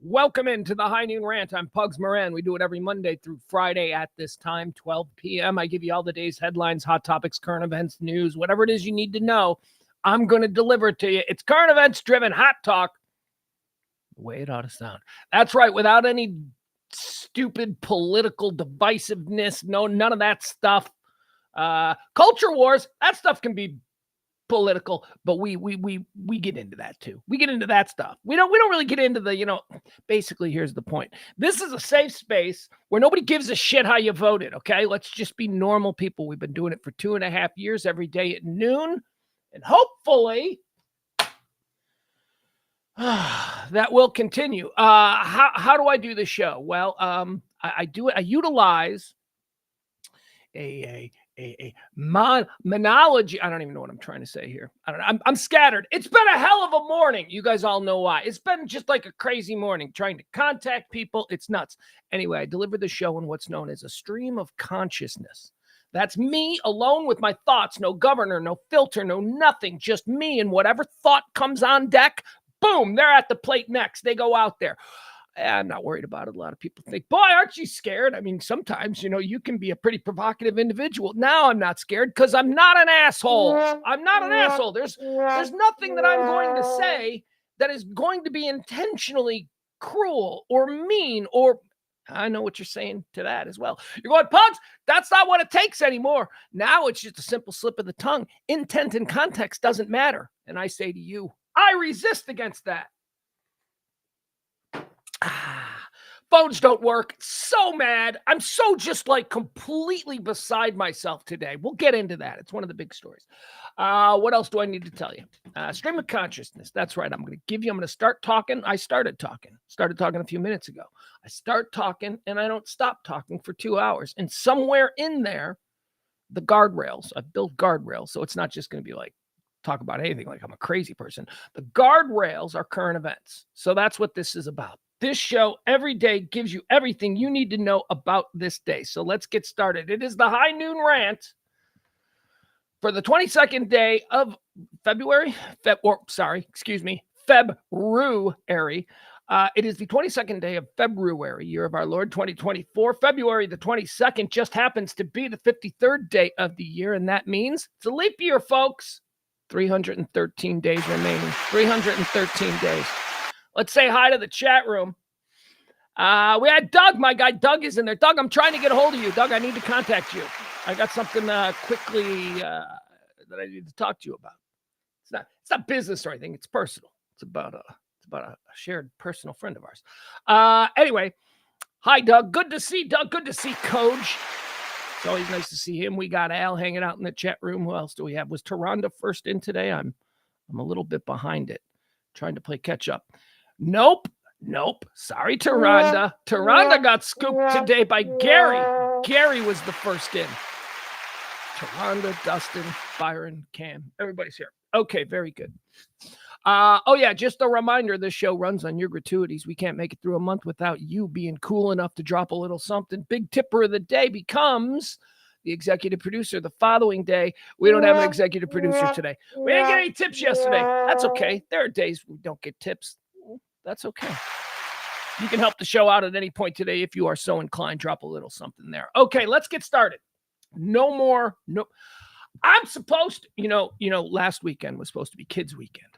Welcome into the High Noon Rant. I'm Pugs Moran. We do it every Monday through Friday at this time, 12 p.m. I give you all the day's headlines, hot topics, current events, news, whatever it is you need to know. I'm going to deliver it to you. It's current events driven hot talk. The way it ought to sound. That's right. Without any stupid political divisiveness. No, none of that stuff. Culture wars. That stuff can be political, but we get into that too. We get into that stuff. We don't really get into the, basically here's the point. This is a safe space where nobody gives a shit how you voted. Okay. Let's just be normal people. We've been doing it for 2.5 years every day at noon. And hopefully that will continue. How do I do the show? Well, I do it. I utilize a monology. I don't even know what I'm trying to say here. I don't know. I'm scattered. It's been a hell of a morning. You guys all know why. It's been just like a crazy morning trying to contact people. It's nuts. Anyway, I deliver the show in what's known as a stream of consciousness. That's me alone with my thoughts. No governor, no filter, no nothing. Just me and whatever thought comes on deck. Boom, they're at the plate next. They go out there. I'm not worried about it. A lot of people think, boy, aren't you scared? I mean, sometimes, you can be a pretty provocative individual. Now I'm not scared because I'm not an asshole. I'm not an asshole. There's nothing that I'm going to say that is going to be intentionally cruel or mean, or I know what you're saying to that as well. You're going, Pugs, that's not what it takes anymore. Now it's just a simple slip of the tongue. Intent and context doesn't matter. And I say to you, I resist against that. Phones don't work. So mad. I'm so just like completely beside myself today. We'll get into that. It's one of the big stories. What else do I need to tell you? Stream of consciousness. That's right. I'm going to start talking. I started talking a few minutes ago. I start talking and I don't stop talking for 2 hours. And somewhere in there, the guardrails, I've built guardrails. So it's not just going to be like, talk about anything like I'm a crazy person. The guardrails are current events. So that's what this is about. This show every day gives you everything you need to know about this day. So let's get started. It is the High Noon Rant for the 22nd day of February. February. It is the 22nd day of February, year of our Lord 2024. February the 22nd just happens to be the 53rd day of the year, and that means it's a leap year, folks. 313 days remaining. 313 days. Let's say hi to the chat room. We had Doug, my guy. Doug is in there. Doug, I'm trying to get a hold of you. Doug, I need to contact you. I got something quickly that I need to talk to you about. It's not business or anything. It's personal. It's about a shared personal friend of ours. Anyway, hi, Doug. Good to see Doug. Good to see Coach. It's always nice to see him. We got Al hanging out in the chat room. Who else do we have? Was Taronda first in today? I'm a little bit behind it, trying to play catch up. Nope. Sorry, Taronda. Taronda got scooped today by Gary. Gary was the first in. Taronda, Dustin, Byron, Cam. Everybody's here. Okay, very good. Just a reminder, this show runs on your gratuities. We can't make it through a month without you being cool enough to drop a little something. Big tipper of the day becomes the executive producer. The following day, we don't have an executive producer today. We didn't get any tips yesterday. That's okay. There are days we don't get tips. That's okay. You can help the show out at any point today if you are so inclined. Drop a little something there. Okay, let's get started. No. I'm supposed to, last weekend was supposed to be kids' weekend.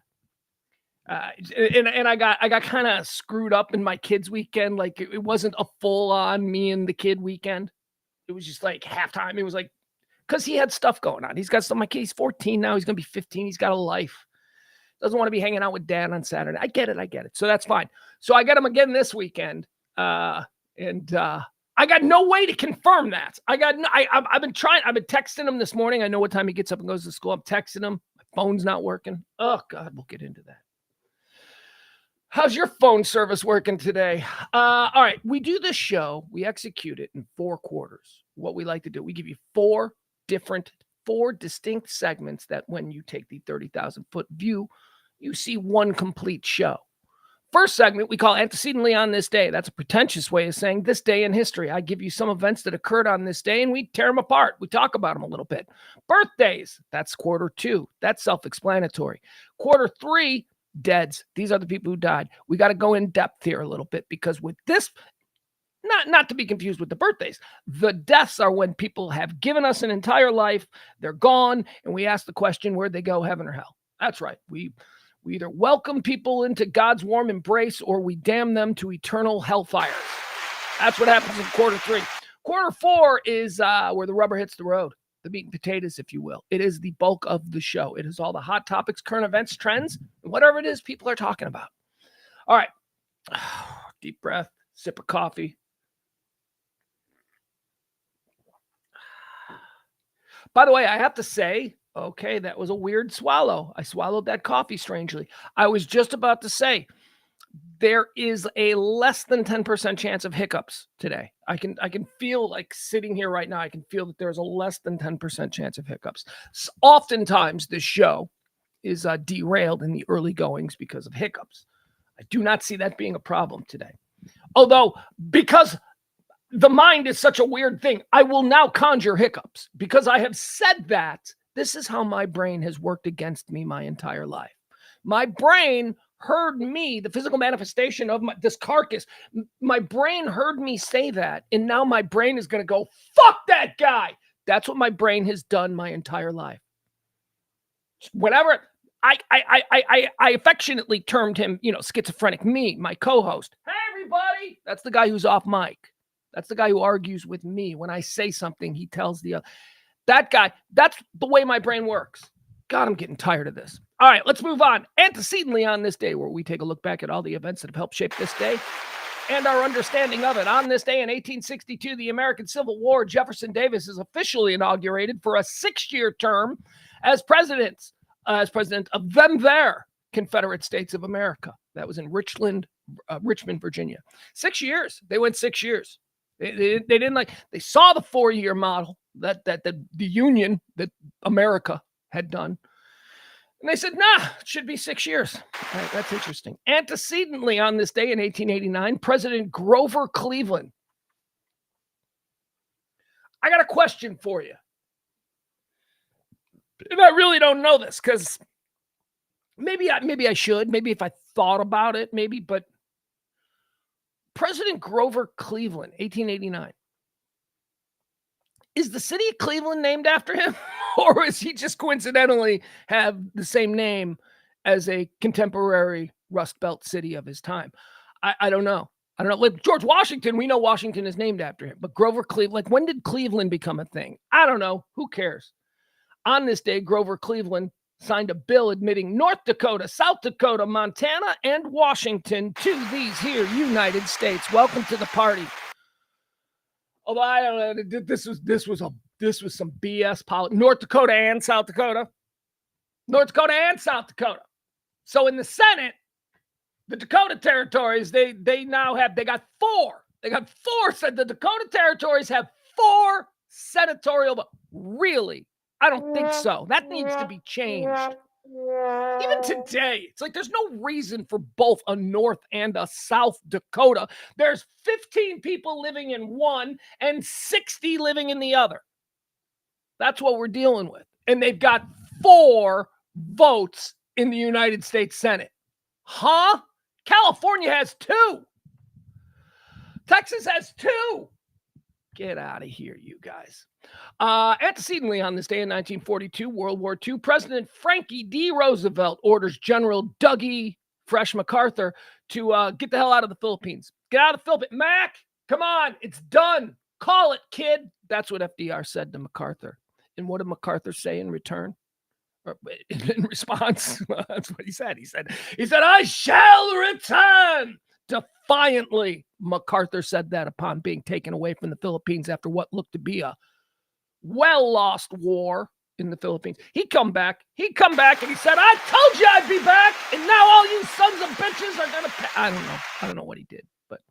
And I got kind of screwed up in my kids' weekend. Like it wasn't a full-on me and the kid weekend. It was just like halftime. It was like, because he had stuff going on. He's got stuff. My kid, he's 14 now. He's going to be 15. He's got a life. Doesn't want to be hanging out with dad on Saturday. I get it. So that's fine. So I got him again this weekend. I got no way to confirm that. I've been texting him this morning. I know what time he gets up and goes to school. I'm texting him. My phone's not working. Oh God, we'll get into that. How's your phone service working today? All right. We do this show. We execute it in 4 quarters. What we like to do, we give you 4 distinct segments that when you take the 30,000-foot view, you see one complete show. First segment we call Antecedently on This Day. That's a pretentious way of saying this day in history. I give you some events that occurred on this day, and we tear them apart. We talk about them a little bit. Birthdays, that's quarter 2. That's self-explanatory. Quarter 3, deads. These are the people who died. We got to go in depth here a little bit, because with this, not to be confused with the birthdays, the deaths are when people have given us an entire life, they're gone, and we ask the question, where'd they go, heaven or hell? That's right. We either welcome people into God's warm embrace, or we damn them to eternal hellfire. That's what happens in quarter 3. Quarter 4 is where the rubber hits the road, the meat and potatoes, if you will. It is the bulk of the show. It is all the hot topics, current events, trends, whatever it is people are talking about. All right. Deep breath, sip of coffee. By the way, I have to say, okay, that was a weird swallow. I swallowed that coffee strangely. I was just about to say, there is a less than 10% chance of hiccups today. I can feel, like, sitting here right now, I can feel that there's a less than 10% chance of hiccups. Oftentimes, this show is derailed in the early goings because of hiccups. I do not see that being a problem today. Although, because the mind is such a weird thing, I will now conjure hiccups, because I have said that. This is how my brain has worked against me my entire life. My brain heard me, the physical manifestation of this carcass. My brain heard me say that, and now my brain is going to go, fuck that guy. That's what my brain has done my entire life. Whenever I affectionately termed him, schizophrenic me, my co-host. Hey, everybody. That's the guy who's off mic. That's the guy who argues with me. When I say something, he tells the other. That guy, that's the way my brain works. God, I'm getting tired of this. All right, let's move on. Antecedently on this day, where we take a look back at all the events that have helped shape this day and our understanding of it. On this day in 1862, the American Civil War, Jefferson Davis is officially inaugurated for a 6-year term as president of them there Confederate States of America. That was in Richmond, Virginia. 6 years. They went 6 years. They didn't they saw the 4-year model that the Union, that America had done. And they said, nah, it should be 6 years. All right, that's interesting. Antecedently on this day in 1889, President Grover Cleveland. I got a question for you. And I really don't know this, because maybe I should. Maybe if I thought about it, maybe. But President Grover Cleveland, 1889. Is the city of Cleveland named after him? Or is he just coincidentally have the same name as a contemporary Rust Belt city of his time? I don't know. I don't know. Like George Washington, we know Washington is named after him. But Grover Cleveland, when did Cleveland become a thing? I don't know. Who cares? On this day, Grover Cleveland signed a bill admitting North Dakota, South Dakota, Montana, and Washington to these here United States. Welcome to the party. Although I don't know, this was some BS politics. North Dakota and South Dakota. North Dakota and South Dakota. So in the Senate, the Dakota territories, they got 4. They got 4. Said the Dakota territories have 4 senatorial. Really? I don't think so. That needs to be changed. Even today, it's like there's no reason for both a North and a South Dakota. There's 15 people living in one and 60 living in the other. That's what we're dealing with. And they've got 4 votes in the United States Senate. Huh? California has 2. Texas has 2. Get out of here, you guys. Antecedently on this day in 1942, World War II, President Frankie D. Roosevelt orders General Dougie Fresh MacArthur to get the hell out of the Philippines. Get out of the Philippines. Mac, come on. It's done. Call it, kid. That's what FDR said to MacArthur. And what did MacArthur say in return? Or in response? That's what he said. He said, I shall return. Defiantly, MacArthur said that upon being taken away from the Philippines after what looked to be a well-lost war in the Philippines. He'd come back and he said, I told you I'd be back, and now all you sons of bitches are going to pay. I don't know what he did, but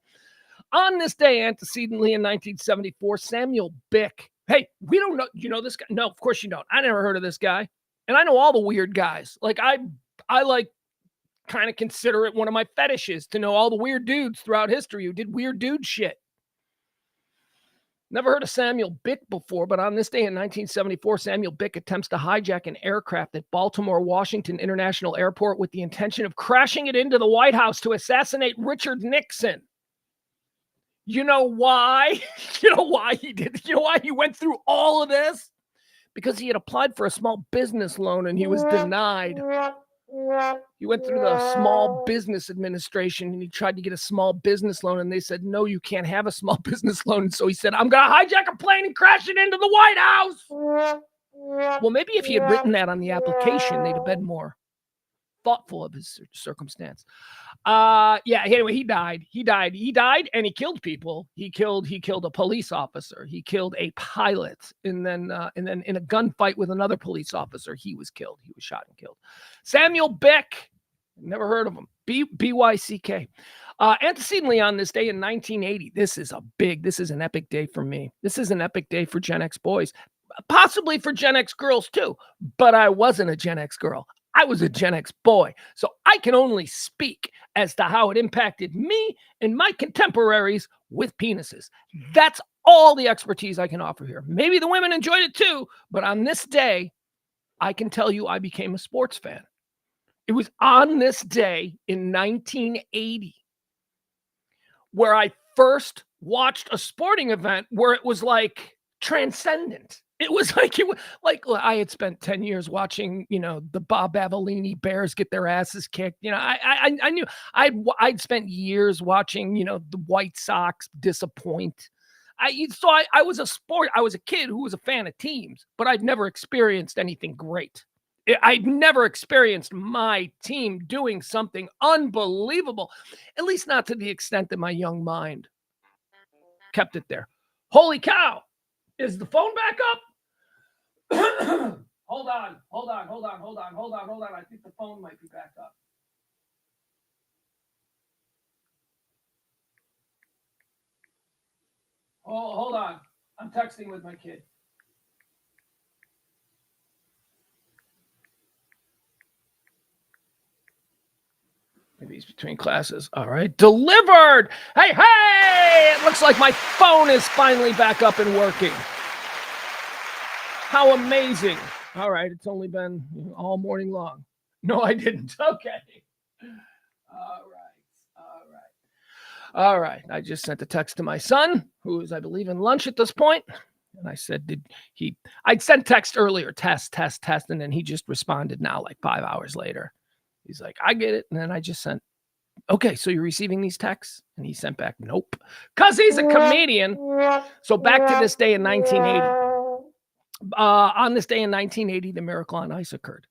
on this day, antecedently in 1974, Samuel Bick. Hey, we don't know. You know this guy? No, of course you don't. I never heard of this guy. And I know all the weird guys. Like I like kind of consider it one of my fetishes to know all the weird dudes throughout history who did weird dude shit. Never heard of Samuel Bick before, but on this day in 1974, Samuel Bick attempts to hijack an aircraft at Baltimore Washington International Airport with the intention of crashing it into the White House to assassinate Richard Nixon. You know why? You know why he did? You know why he went through all of this? Because he had applied for a small business loan and he was denied. He went through the Small Business Administration and he tried to get a small business loan and they said, no, you can't have a small business loan. And so he said, I'm going to hijack a plane and crash it into the White House. Well, maybe if he had written that on the application, they'd have been more thoughtful of his circumstance. Anyway, he died and he killed people. He killed a police officer. He killed a pilot. And then in a gunfight with another police officer, he was killed. He was shot and killed. Samuel Bick, never heard of him. B-Y-C-K. Antecedently on this day in 1980, this is an epic day for me. This is an epic day for Gen X boys, possibly for Gen X girls too, but I wasn't a Gen X girl. I was a Gen X boy, so I can only speak as to how it impacted me and my contemporaries with penises. That's all the expertise I can offer here. Maybe the women enjoyed it too, but on this day, I can tell you I became a sports fan. It was on this day in 1980 where I first watched a sporting event where it was like transcendent. It was like I had spent 10 years watching, the Bob Avellini Bears get their asses kicked. I knew I'd spent years watching, the White Sox disappoint. I was a kid who was a fan of teams, but I'd never experienced anything great. I'd never experienced my team doing something unbelievable, at least not to the extent that my young mind kept it there. Holy cow. Is the phone back up? Hold on. I think the phone might be back up. Oh, hold on. I'm texting with my kid. Maybe he's between classes. All right. Delivered. Hey. It looks like my phone is finally back up and working. How amazing. All right. It's only been all morning long. No, I didn't. Okay. All right. I just sent a text to my son, who is, I believe, in lunch at this point. And I said, I'd sent text earlier, test. And then he just responded now, like 5 hours later. He's like, I get it. And then I just sent, okay, so you're receiving these texts? And he sent back, nope. Because he's a comedian. So back to this day in 1980. On this day in 1980, the Miracle on Ice occurred.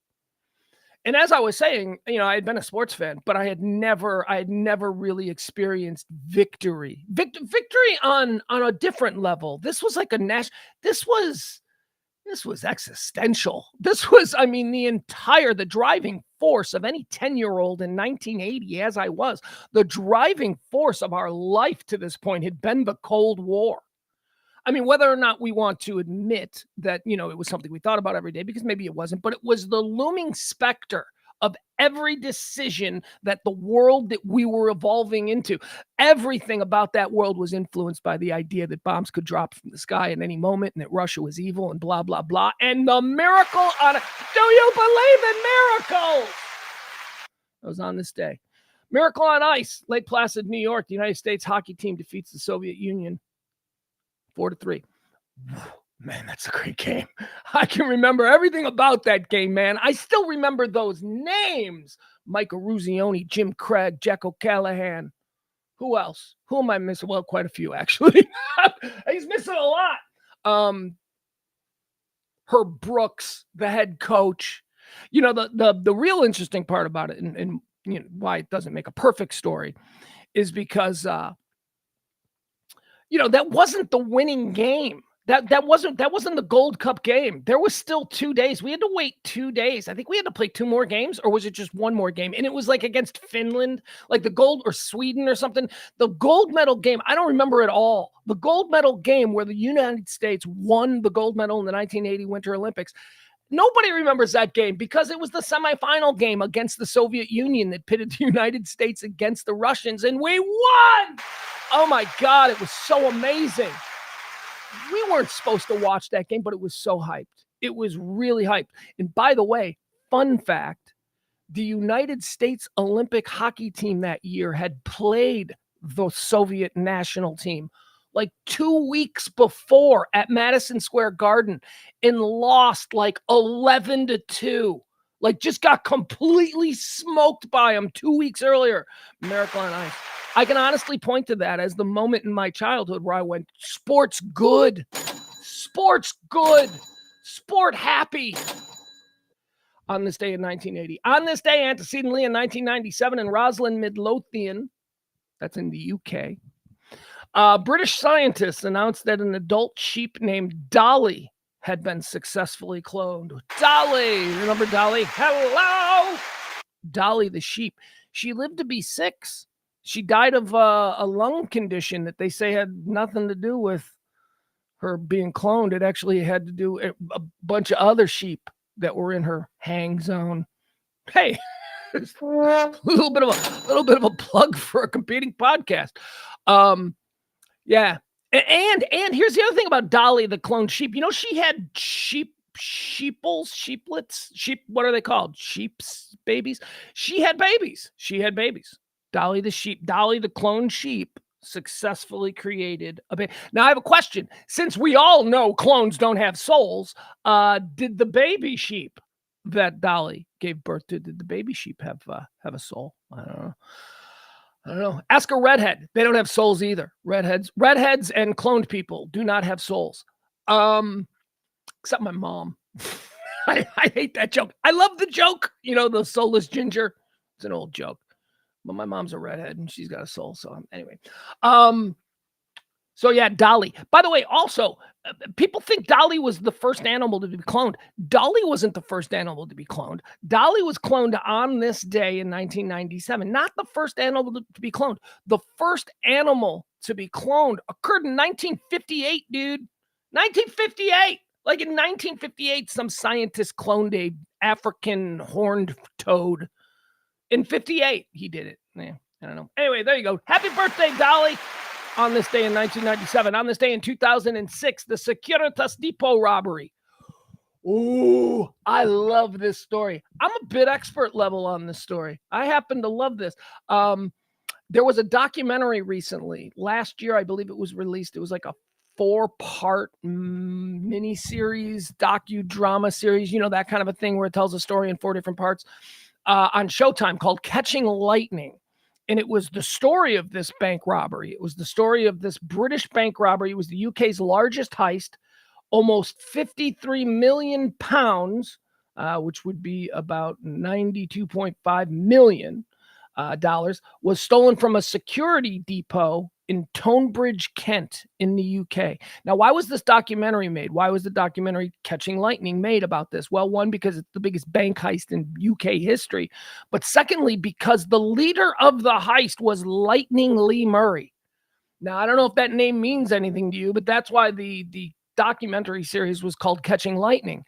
And as I was saying, I had been a sports fan, but I had never really experienced victory. Victory on a different level. This was like this was existential. This was, the driving force of any 10-year-old in 1980, as I was, the driving force of our life to this point had been the Cold War. Whether or not we want to admit that, it was something we thought about every day, because maybe it wasn't, but it was the looming specter of every decision that the world that we were evolving into, everything about that world was influenced by the idea that bombs could drop from the sky at any moment and that Russia was evil and blah, blah, blah. And the miracle on it. Do you believe in miracles? It was on this day. Miracle on Ice, Lake Placid, New York. The United States hockey team defeats the Soviet Union 4-3. Man, that's a great game. I can remember everything about that game, man. I still remember those names. Mike Eruzione, Jim Craig, Jack O'Callahan. Who else? Who am I missing? Well, quite a few, actually. He's missing a lot. Herb Brooks, the head coach. The real interesting part about it and why it doesn't make a perfect story is because that wasn't the winning game. That wasn't the Gold Cup game. There was still 2 days. We had to wait 2 days. I think we had to play 2 more games, or was it just 1 more game? And it was like against Finland, like the gold, or Sweden or something. The gold medal game, I don't remember at all. The gold medal game where the United States won the gold medal in the 1980 Winter Olympics. Nobody remembers that game because it was the semifinal game against the Soviet Union that pitted the United States against the Russians, and we won. Oh my God, it was so amazing. We weren't supposed to watch that game, but it was so hyped. It was really hyped. And by the way, fun fact, the United States Olympic hockey team that year had played the Soviet national team like 2 weeks before at Madison Square Garden and lost like 11-2. Like just got completely smoked by them 2 weeks earlier. Miracle on Ice. I can honestly point to that as the moment in my childhood where I went, sports good, sports good, sport happy. On this day in 1980. On this day, antecedently in 1997, in Roslyn, Midlothian, that's in the UK, British scientists announced that an adult sheep named Dolly had been successfully cloned. Dolly, remember Dolly? Hello! Dolly the sheep. She lived to be 6. She died of a lung condition that they say had nothing to do with her being cloned. It actually had to do with a bunch of other sheep that were in her hang zone. Hey, a little bit of a plug for a competing podcast. Yeah. And here's the other thing about Dolly, the cloned sheep. You know, she had sheeplets, what are they called? Sheep's babies. She had babies. Dolly the sheep, Dolly the cloned sheep successfully created a baby. Now I have a question. Since we all know clones don't have souls, did the baby sheep that Dolly gave birth to, did the baby sheep have a soul? I don't know. Ask a redhead. They don't have souls either. Redheads and cloned people do not have souls. Except my mom. I hate that joke. I love the joke. You know, the soulless ginger. It's an old joke. But my mom's a redhead and she's got a soul. So anyway, so yeah, Dolly. By the way, also, people think Dolly was the first animal to be cloned. Dolly wasn't the first animal to be cloned. Dolly was cloned on this day in 1997. Not the first animal to be cloned. The first animal to be cloned occurred in 1958, dude. 1958. Like in 1958, some scientist cloned a African horned toad. In 58, he did it. Yeah, I don't know. Anyway, there you go. Happy birthday, Dolly. On this day in 1997. On this day in 2006, the Securitas Depot robbery. Ooh, I love this story. I'm a bit expert level on this story. I happen to love this. There was a documentary recently. Last year, I believe it was released. It was like a 4-part miniseries, docudrama series, you know, that kind of a thing where it tells a story in 4 different parts. On Showtime called Catching Lightning. And it was the story of this bank robbery. It was the story of this British bank robbery. It was the UK's largest heist, almost 53 million pounds, which would be about $92.5 million dollars, was stolen from a security depot in Tonebridge, Kent in the UK. Now, why was this documentary made? Why was the documentary Catching Lightning made about this? Well, one, because it's the biggest bank heist in UK history. But secondly, because the leader of the heist was Lightning Lee Murray. Now, I don't know if that name means anything to you, but that's why the documentary series was called Catching Lightning.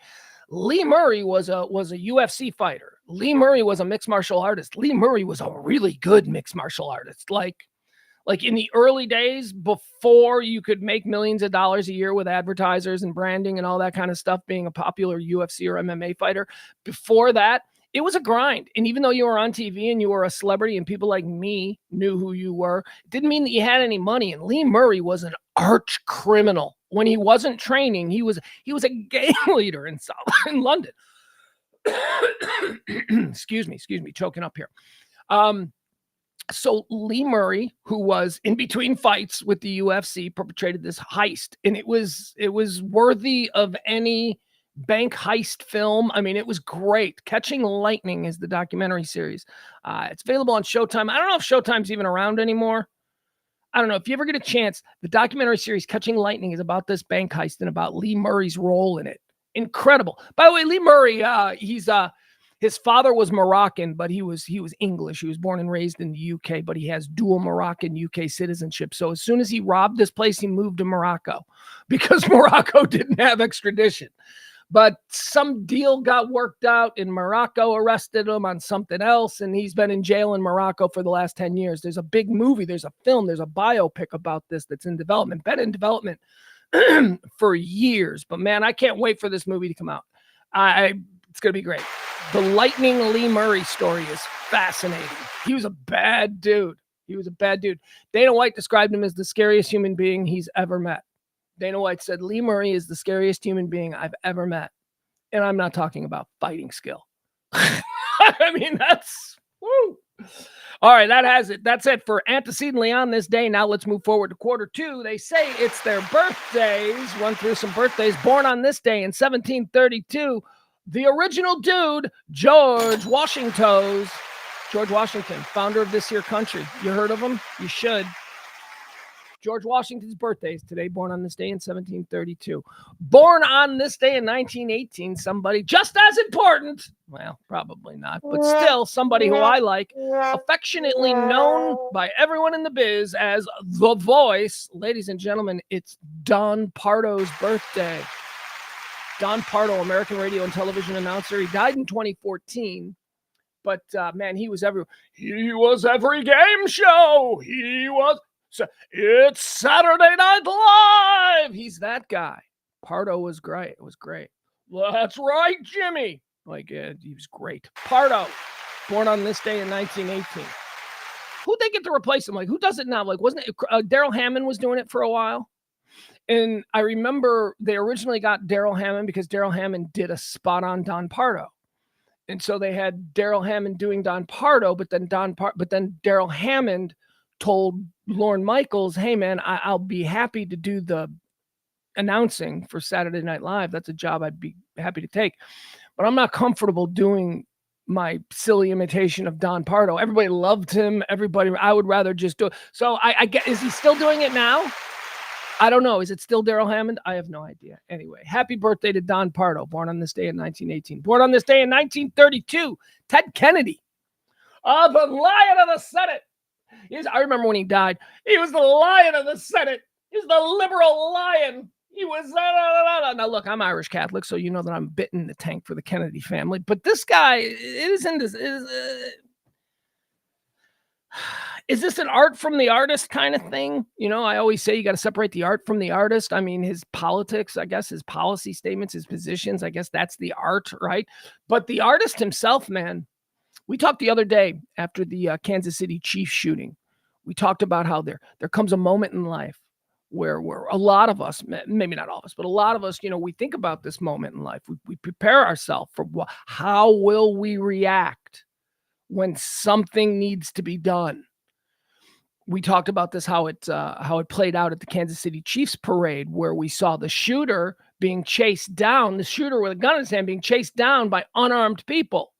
Lee Murray was a UFC fighter. Lee Murray was a mixed martial artist. Lee Murray was a really good mixed martial artist. Like in the early days, before you could make millions of dollars a year with advertisers and branding and all that kind of stuff, being a popular UFC or MMA fighter, before that, it was a grind. And even though you were on TV and you were a celebrity and people like me knew who you were, it didn't mean that you had any money. And Lee Murray was an arch criminal. When he wasn't training, he was a gang leader in London. Excuse me, choking up here. So Lee Murray, who was in between fights with the UFC, perpetrated this heist, and it was worthy of any bank heist film. I mean, it was great. Catching Lightning is the documentary series. It's available on Showtime. I don't know if Showtime's even around anymore. I don't know. If you ever get a chance, the documentary series Catching Lightning is about this bank heist and about Lee Murray's role in it. Incredible. By the way, Lee Murray, his father was Moroccan, but he was English. He was born and raised in the UK, but he has dual Moroccan UK citizenship. So as soon as he robbed this place, he moved to Morocco because Morocco didn't have extradition. But some deal got worked out and Morocco arrested him on something else. And he's been in jail in Morocco for the last 10 years. There's a big movie. There's a film. There's a biopic about this that's in development, been in development for years. But man, I can't wait for this movie to come out. It's going to be great. The Lightning Lee Murray story is fascinating. He was a bad dude. Dana White described him as the scariest human being he's ever met. Dana White said, Lee Murray is the scariest human being I've ever met. And I'm not talking about fighting skill. I mean, that's, woo. All right, that has it. That's it for antecedently on this day. Now let's move forward to quarter two. They say it's their birthdays. Run through some birthdays. Born on this day in 1732, the original dude, George Washington. George Washington, founder of this here country. You heard of him? You should. George Washington's birthday is today, born on this day in 1732. Born on this day in 1918, somebody just as important, well, probably not, but still somebody who I like, affectionately known by everyone in the biz as The Voice. Ladies and gentlemen, it's Don Pardo's birthday. Don Pardo, American radio and television announcer. He died in 2014. But, man, he was every game show. It's Saturday Night Live. He's that guy. Pardo was great. It was great. Well, that's right, Jimmy. He was great. Pardo, born on this day in 1918. Who'd they get to replace him? Who does it now? Wasn't it Daryl Hammond was doing it for a while? And I remember they originally got Daryl Hammond because Daryl Hammond did a spot on Don Pardo. And so they had Daryl Hammond doing Don Pardo, but then Daryl Hammond told Lorne Michaels, hey, man, I'll be happy to do the announcing for Saturday Night Live. That's a job I'd be happy to take. But I'm not comfortable doing my silly imitation of Don Pardo. Everybody loved him. I would rather just do it. So I get, is he still doing it now? I don't know. Is it still Daryl Hammond? I have no idea. Anyway, happy birthday to Don Pardo, born on this day in 1918. Born on this day in 1932, Ted Kennedy, the Lion of the Senate. I remember when he died. He was the Lion of the Senate. He's the liberal lion. He was. Now, look, I'm Irish Catholic, so you know that I'm bitten in the tank for the Kennedy family. But this guy, is this an art from the artist kind of thing? I always say you got to separate the art from the artist. I mean, his politics, I guess, his policy statements, his positions, I guess that's the art, right? But the artist himself, man, we talked the other day after the Kansas City Chiefs shooting. We talked about how there comes a moment in life where a lot of us, maybe not all of us, but a lot of us, we think about this moment in life. We prepare ourselves for how will we react when something needs to be done. We talked about this, how it played out at the Kansas City Chiefs parade, where we saw the shooter being chased down, the shooter with a gun in his hand being chased down by unarmed people.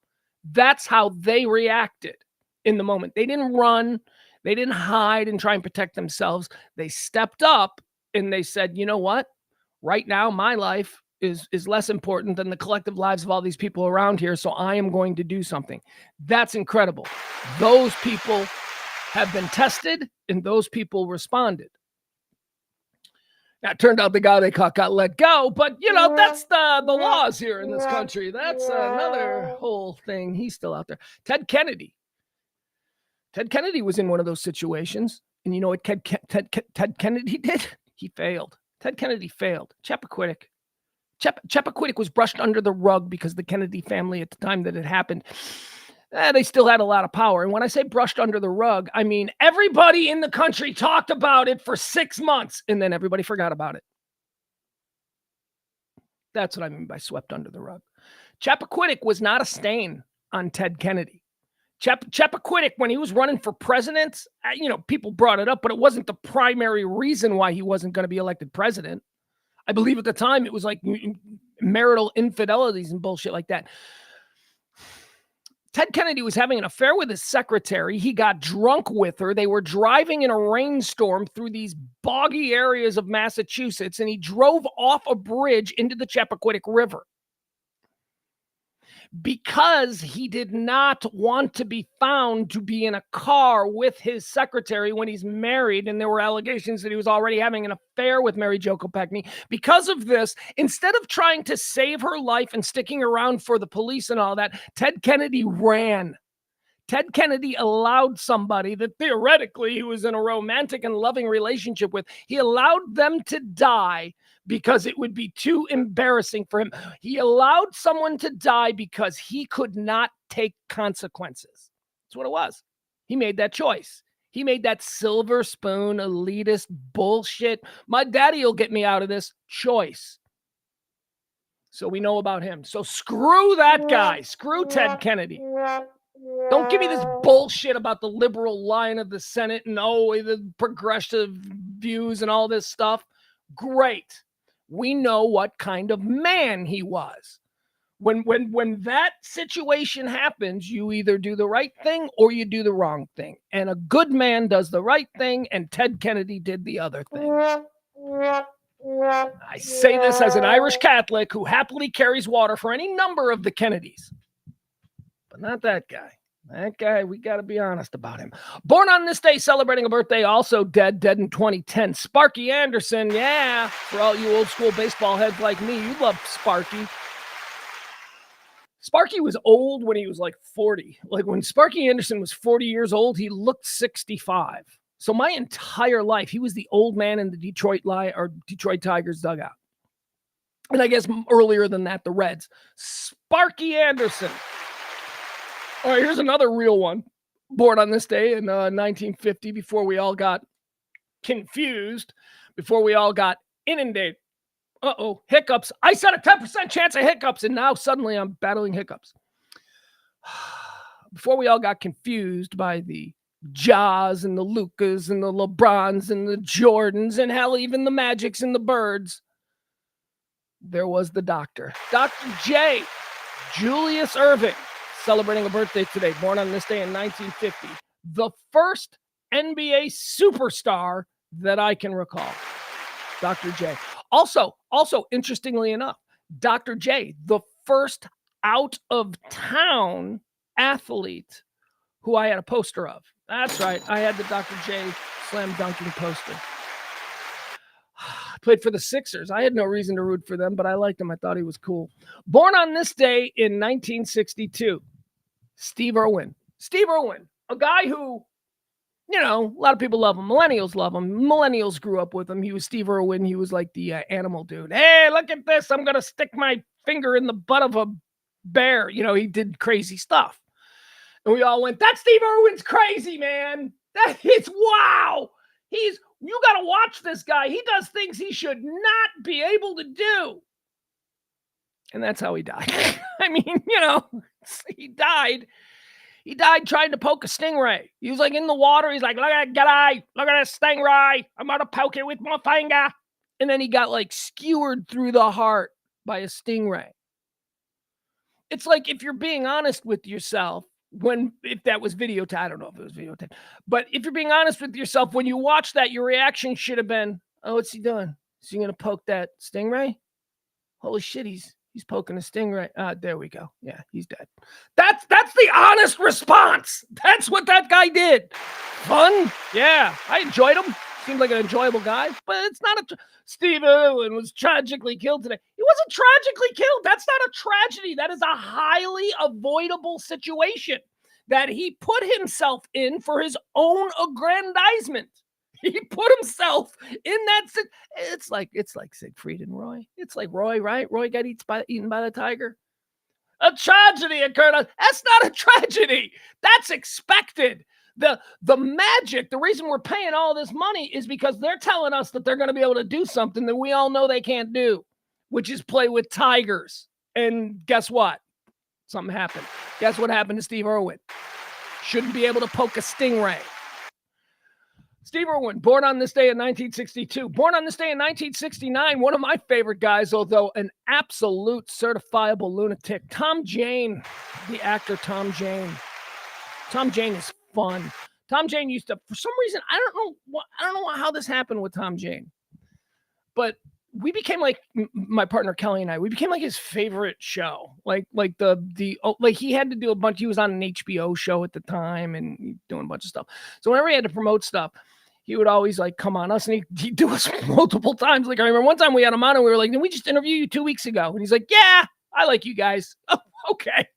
That's how they reacted in the moment. They didn't run. They didn't hide and try and protect themselves. They stepped up and they said, you know what? Right now, my life is less important than the collective lives of all these people around here, so I am going to do something. That's incredible. Those people have been tested, and those people responded. Now, it turned out the guy they caught got let go, but, that's the laws here in this country. That's another whole thing. He's still out there. Ted Kennedy was in one of those situations, and you know what Ted Kennedy did? He failed. Ted Kennedy failed. Chappaquiddick was brushed under the rug because the Kennedy family at the time that it happened, they still had a lot of power. And when I say brushed under the rug, I mean everybody in the country talked about it for 6 months, and then everybody forgot about it. That's what I mean by swept under the rug. Chappaquiddick was not a stain on Ted Kennedy. Chappaquiddick, when he was running for president, people brought it up, but it wasn't the primary reason why he wasn't going to be elected president. I believe at the time it was like marital infidelities and bullshit like that. Ted Kennedy was having an affair with his secretary. He got drunk with her. They were driving in a rainstorm through these boggy areas of Massachusetts, and he drove off a bridge into the Chappaquiddick River because he did not want to be found to be in a car with his secretary when he's married, and there were allegations that he was already having an affair with Mary Jo Kopechne. Because of this, instead of trying to save her life and sticking around for the police and all that, Ted Kennedy ran. Ted Kennedy allowed somebody that theoretically he was in a romantic and loving relationship with, he allowed them to die because it would be too embarrassing for him. He allowed someone to die because he could not take consequences. That's what it was. He made that choice. He made that silver spoon, elitist bullshit. My daddy will get me out of this choice. So we know about him. So screw that guy. Screw Ted Kennedy. Don't give me this bullshit about the liberal line of the Senate and the progressive views and all this stuff. Great. We know what kind of man he was. When that situation happens, you either do the right thing or you do the wrong thing. And a good man does the right thing, and Ted Kennedy did the other thing. I say this as an Irish Catholic who happily carries water for any number of the Kennedys. But not that guy. That guy, we got to be honest about him. Born on this day, celebrating a birthday, also dead in 2010. Sparky Anderson, yeah. For all you old school baseball heads like me, you love Sparky. Sparky was old when he was like 40. Like when Sparky Anderson was 40 years old, he looked 65. So my entire life, he was the old man in the Detroit Tigers dugout. And I guess earlier than that, the Reds. Sparky Anderson. All right, here's another real one. Born on this day in 1950, before we all got confused, before we all got inundated. Hiccups. I said a 10% chance of hiccups, and now suddenly I'm battling hiccups. Before we all got confused by the Jaws and the Lucas and the LeBrons and the Jordans and hell, even the Magics and the Birds, there was the doctor. Dr. J. Julius Erving, celebrating a birthday today, born on this day in 1950. The first NBA superstar that I can recall. Dr. J. Also, interestingly enough, Dr. J, the first out-of-town athlete who I had a poster of. That's right. I had the Dr. J slam dunking poster. Played for the Sixers. I had no reason to root for them, but I liked him. I thought he was cool. Born on this day in 1962, Steve Irwin. Steve Irwin, a guy who, a lot of people love him. Millennials love him. Millennials grew up with him. He was Steve Irwin. He was like the animal dude. Hey, look at this. I'm going to stick my finger in the butt of a bear. He did crazy stuff. And we all went, that Steve Irwin's crazy, man. Wow. You got to watch this guy. He does things he should not be able to do. And that's how he died. I mean, he died. He died trying to poke a stingray. He was like in the water. He's like, look at this stingray. I'm going to poke it with my finger. And then he got like skewered through the heart by a stingray. It's like, if you're being honest with yourself, if that was videotaped, I don't know if it was videotaped, but if you're being honest with yourself, when you watch that, your reaction should have been, oh, what's he doing? Is he going to poke that stingray? Holy shit, he's poking a stingray. There we go. Yeah, he's dead. That's the honest response. That's what that guy did. Fun? Yeah, I enjoyed him. Seemed like an enjoyable guy, but it's not Steve Irwin was tragically killed today. He wasn't tragically killed. That's not a tragedy. That is a highly avoidable situation that he put himself in for his own aggrandizement. He put himself in that. It's like Siegfried and Roy. It's like Roy, right? Roy got eaten by the tiger. A tragedy occurred. That's not a tragedy. That's expected. The magic, the reason we're paying all this money is because they're telling us that they're going to be able to do something that we all know they can't do, which is play with tigers. And guess what? Something happened. Guess what happened to Steve Irwin? Shouldn't be able to poke a stingray. Steve Irwin, born on this day in 1962. Born on this day in 1969, one of my favorite guys, although an absolute certifiable lunatic. Tom Jane, the actor Tom Jane. Tom Jane is fun. Tom Jane used to, for some reason, I don't know how this happened with Tom Jane, but we became like, my partner Kelly and I, we became like his favorite show. Like he had to do a bunch. He was on an HBO show at the time and doing a bunch of stuff. So whenever he had to promote stuff, he would always like come on us, and he'd do us multiple times. Like I remember one time we had him on and we were like, did we just interview you 2 weeks ago? And he's like, yeah, I like you guys. Oh, okay.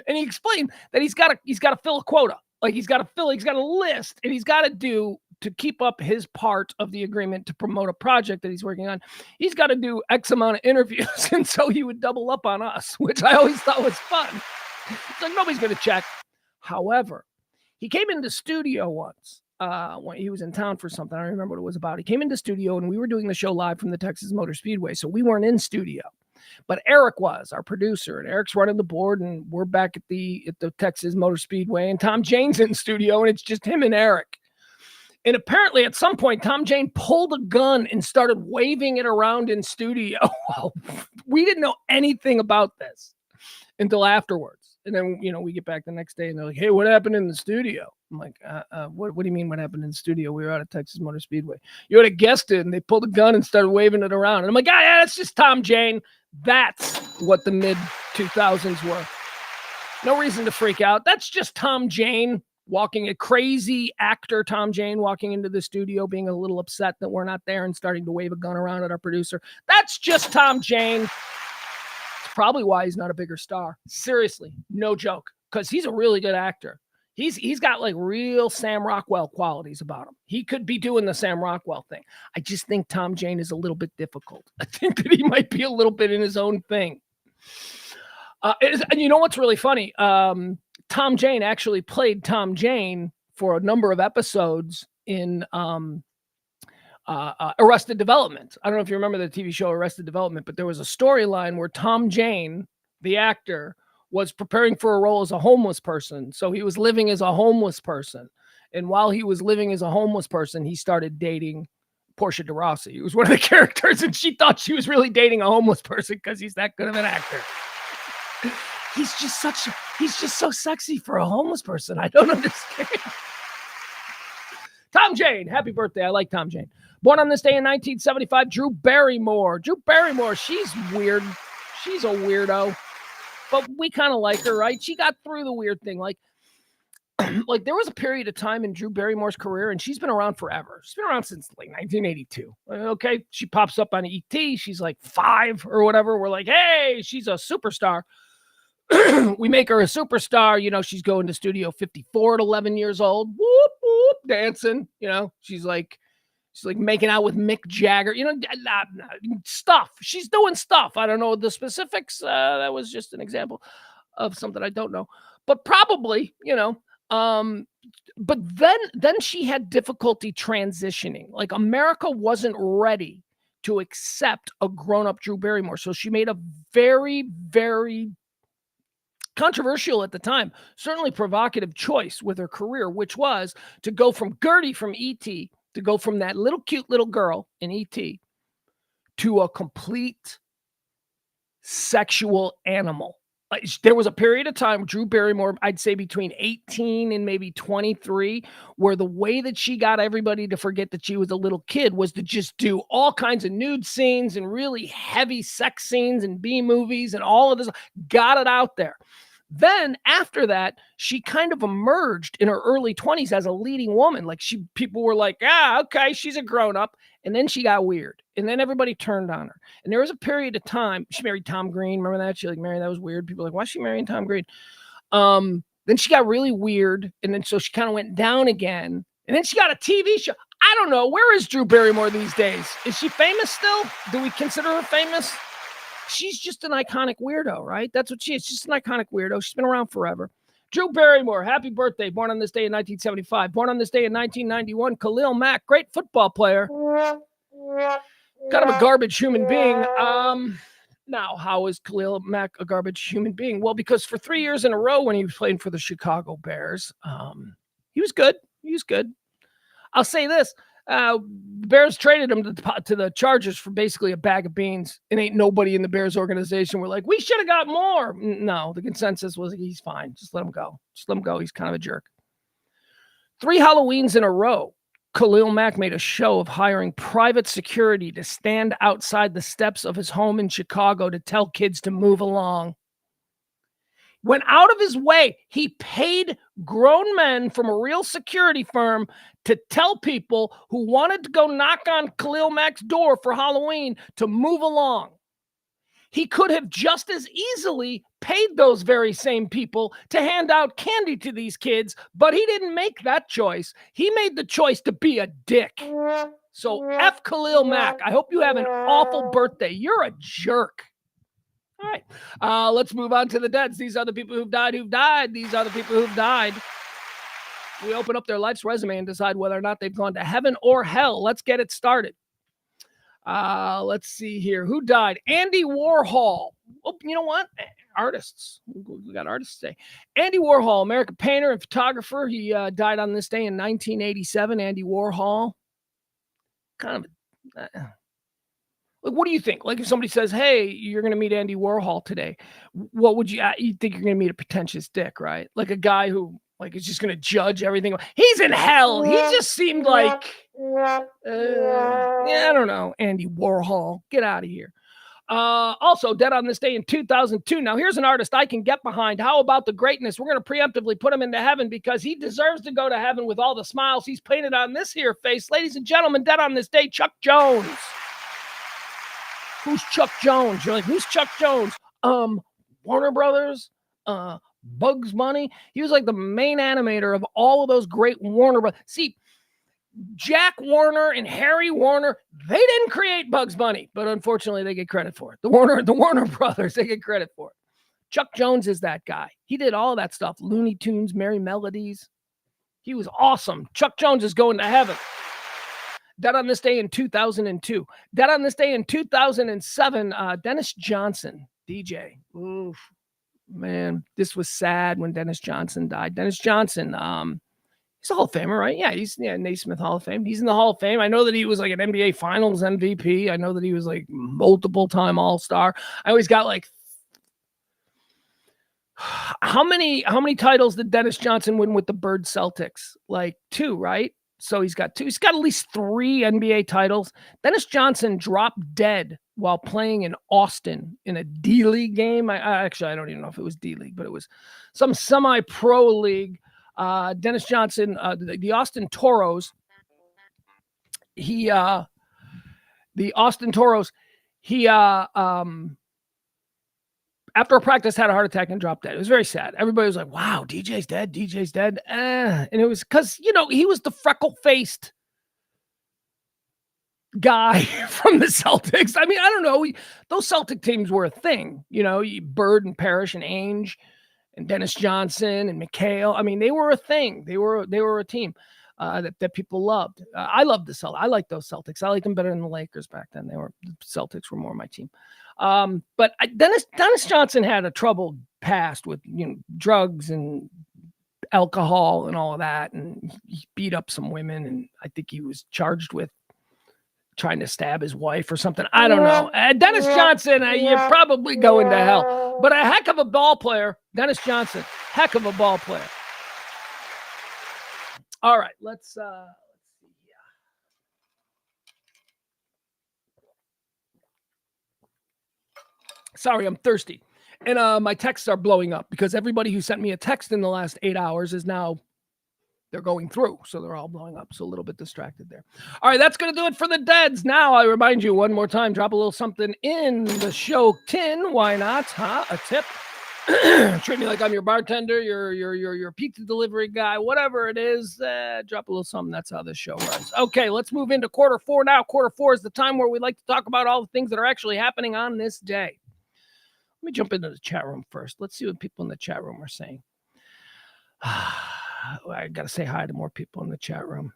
And he explained that he's got to fill a quota. Like he's got a list, and he's got to do to keep up his part of the agreement to promote a project that he's working on. He's got to do X amount of interviews. And so he would double up on us, which I always thought was fun. It's like nobody's going to check. However, he came into studio once when he was in town for something. I don't remember what it was about. He came into studio and we were doing the show live from the Texas Motor Speedway. So we weren't in studio. But Eric was our producer, and Eric's running the board, and we're back at the Texas Motor Speedway, and Tom Jane's in studio, and it's just him and Eric. And apparently at some point, Tom Jane pulled a gun and started waving it around in studio. We didn't know anything about this until afterwards. And then, we get back the next day, and they're like, hey, what happened in the studio? I'm like, what do you mean what happened in the studio? We were out at Texas Motor Speedway. You would have guessed it, and they pulled a gun and started waving it around. And I'm like, yeah, that's just Tom Jane. That's what the mid-2000s were. No reason to freak out. That's just Tom Jane walking, a crazy actor, Tom Jane, walking into the studio, being a little upset that we're not there and starting to wave a gun around at our producer. That's just Tom Jane. It's probably why he's not a bigger star. Seriously, no joke, because he's a really good actor. He's got like real Sam Rockwell qualities about him. He could be doing the Sam Rockwell thing. I just think Tom Jane is a little bit difficult. I think that he might be a little bit in his own thing. And you know what's really funny? Tom Jane actually played Tom Jane for a number of episodes in Arrested Development. I don't know if you remember the TV show Arrested Development, but there was a storyline where Tom Jane, the actor, was preparing for a role as a homeless person. So he was living as a homeless person. And while he was living as a homeless person, he started dating Portia de Rossi. He was one of the characters, and she thought she was really dating a homeless person because he's that good of an actor. He's just so sexy for a homeless person. I don't understand. Tom Jane, happy birthday. I like Tom Jane. Born on this day in 1975, Drew Barrymore. Drew Barrymore, she's weird. She's a weirdo. But we kind of like her, right? She got through the weird thing. Like there was a period of time in Drew Barrymore's career, and she's been around forever. She's been around since like 1982. Okay, she pops up on ET. She's like 5 or whatever. We're like, hey, she's a superstar. We make her a superstar. She's going to Studio 54 at 11 years old. Whoop, whoop, dancing. She's like making out with Mick Jagger, stuff. She's doing stuff. I don't know the specifics. That was just an example of something I don't know, but probably, but then she had difficulty transitioning. Like America wasn't ready to accept a grown-up Drew Barrymore. So she made a very, very controversial at the time, certainly provocative choice with her career, which was to go from Gertie from E.T., to go from that little cute little girl in E.T. to a complete sexual animal. There was a period of time, Drew Barrymore, I'd say between 18 and maybe 23, where the way that she got everybody to forget that she was a little kid was to just do all kinds of nude scenes and really heavy sex scenes and B movies and all of this, got it out there. Then after that, she kind of emerged in her early 20s as a leading woman. Like people were like, okay, she's a grown up. And then she got weird. And then everybody turned on her. And there was a period of time, she married Tom Green. Remember that? She married, that was weird. People were like, why is she marrying Tom Green? Then she got really weird. And then so she kind of went down again. And then she got a TV show. I don't know. Where is Drew Barrymore these days? Is she famous still? Do we consider her famous? She's just an iconic weirdo, right? That's what she is. Just an iconic weirdo. She's been around forever. Drew Barrymore, happy birthday. Born on this day in 1975. Born on this day in 1991. Khalil Mack, great football player. Kind of a garbage human being. Now, how is Khalil Mack a garbage human being? Well, because for 3 years in a row when he was playing for the Chicago Bears, he was good. He was good. I'll say this. Bears traded him to the Chargers for basically a bag of beans, and ain't nobody in the Bears organization were like, we should have got more. No, the consensus was he's fine. Just let him go. Just let him go. He's kind of a jerk. 3 Halloweens in a row, Khalil Mack made a show of hiring private security to stand outside the steps of his home in Chicago to tell kids to move along. Went out of his way. He paid grown men from a real security firm to tell people who wanted to go knock on Khalil Mack's door for Halloween to move along. he could have just as easily paid those very same people to hand out candy to these kids, but he didn't make that choice. He made the choice to be a dick. So F Khalil Mack, I hope you have an awful birthday. You're a jerk. All right, let's move on to the deads. These are the people who've died. These are the people who've died. We open up their life's resume and decide whether or not they've gone to heaven or hell. Let's get it started. Let's see here. Who died? Andy Warhol. Oh, you know what? Artists. We got artists today. Andy Warhol, American painter and photographer. He died on this day in 1987. Andy Warhol. Kind of... what do you think? Like if somebody says, hey, you're going to meet Andy Warhol today, what would you think you're going to meet a pretentious dick, right? Like a guy who is just going to judge everything. He's in hell. He just seemed like, I don't know, Andy Warhol. Get out of here. Also dead on this day in 2002. Now here's an artist I can get behind. How about the greatness? We're going to preemptively put him into heaven because he deserves to go to heaven with all the smiles he's painted on this here face. Ladies and gentlemen, dead on this day, Chuck Jones. Who's Chuck Jones? You're like, who's Chuck Jones? Warner Brothers, Bugs Bunny. He was like the main animator of all of those great Warner Brothers. See, Jack Warner and Harry Warner, they didn't create Bugs Bunny, but unfortunately they get credit for it. The Warner Brothers, they get credit for it. Chuck Jones is that guy. He did all that stuff. Looney Tunes, Merry Melodies. He was awesome. Chuck Jones is going to heaven. Dead on this day in 2002. Dead on this day in 2007, Dennis Johnson, DJ. Oof, man, this was sad when Dennis Johnson died. Dennis Johnson, he's a Hall of Famer, right? Yeah, he's Naismith Hall of Fame. He's in the Hall of Fame. I know that he was like an NBA Finals MVP. I know that he was like multiple-time All-Star. I always got like, how many titles did Dennis Johnson win with the Bird Celtics? Like 2, right? So he's got 2. He's got at least 3 NBA titles. Dennis Johnson dropped dead while playing in Austin in a D-League game. I don't even know if it was D-League, but it was some semi-pro league. Dennis Johnson, the Austin Toros. The Austin Toros. After a practice, had a heart attack and dropped dead. It was very sad. Everybody was like, wow, DJ's dead. DJ's dead. And it was because, he was the freckle-faced guy from the Celtics. I mean, I don't know. Those Celtic teams were a thing. Bird and Parrish and Ainge and Dennis Johnson and McHale. I mean, they were a thing. They were a team that people loved. I loved the Celtics. I liked those Celtics. I liked them better than the Lakers back then. The Celtics were more my team. But Dennis Johnson had a troubled past with drugs and alcohol and all of that, and he beat up some women, and I think he was charged with trying to stab his wife or something. I don't know. Dennis Johnson, you're probably going to hell, but a heck of a ball player. Dennis Johnson, heck of a ball player. All right, let's see. Sorry, I'm thirsty. And my texts are blowing up because everybody who sent me a text in the last 8 hours is now, they're going through. So they're all blowing up. So a little bit distracted there. All right, that's going to do it for the deads. Now, I remind you one more time, drop a little something in the show tin. Why not? A tip. Treat me like I'm your bartender, your pizza delivery guy, whatever it is. Drop a little something. That's how this show runs. Okay, let's move into quarter 4 now. Quarter 4 is the time where we like to talk about all the things that are actually happening on this day. Let me jump into the chat room first. Let's see what people in the chat room are saying. I got to say hi to more people in the chat room.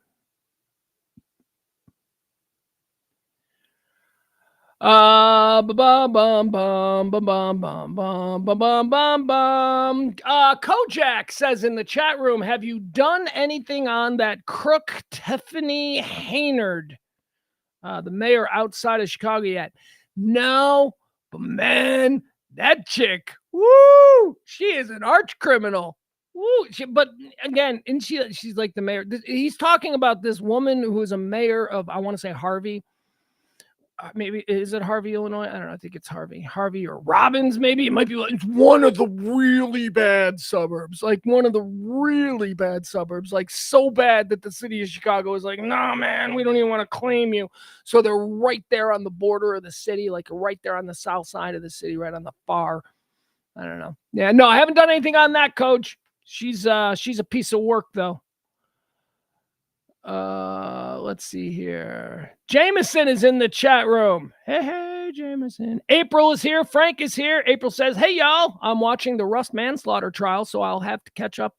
Kojak says in the chat room, have you done anything on that crook Tiffany Haynard, the mayor outside of Chicago yet? No, but man, that chick, woo, she is an arch criminal. Woo, but again, and she's like the mayor. He's talking about this woman who is a mayor of, I want to say Harvey. maybe, is it Harvey, Illinois? I don't know. I think it's Harvey or Robbins, maybe. It might be, it's one of the really bad suburbs, like so bad that the city of Chicago is like, no, man, we don't even want to claim you. So they're right there on the border of the city, like right there on the south side of the city, right on the far. I don't know. Yeah, no, I haven't done anything on that, Coach. She's a piece of work, though. Let's see here. Jameson is in the chat room. Hey, Jameson. April is here. Frank is here. April says, hey, y'all, I'm watching the Rust manslaughter trial, so I'll have to catch up.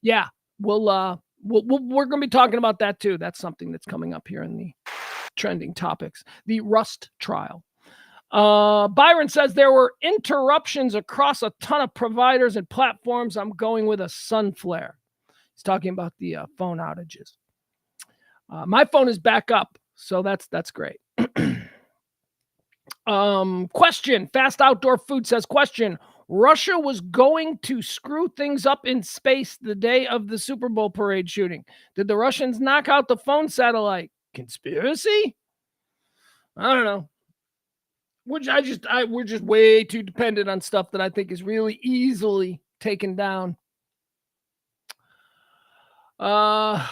Yeah, we're going to be talking about that too. That's something that's coming up here in the trending topics. The Rust trial. Byron says there were interruptions across a ton of providers and platforms. I'm going with a sun flare. He's talking about the phone outages. My phone is back up, so that's great. Question. Fast Outdoor Food says, question. Russia was going to screw things up in space the day of the Super Bowl parade shooting. Did the Russians knock out the phone satellite? Conspiracy? I don't know. We're just way too dependent on stuff that I think is really easily taken down. Adam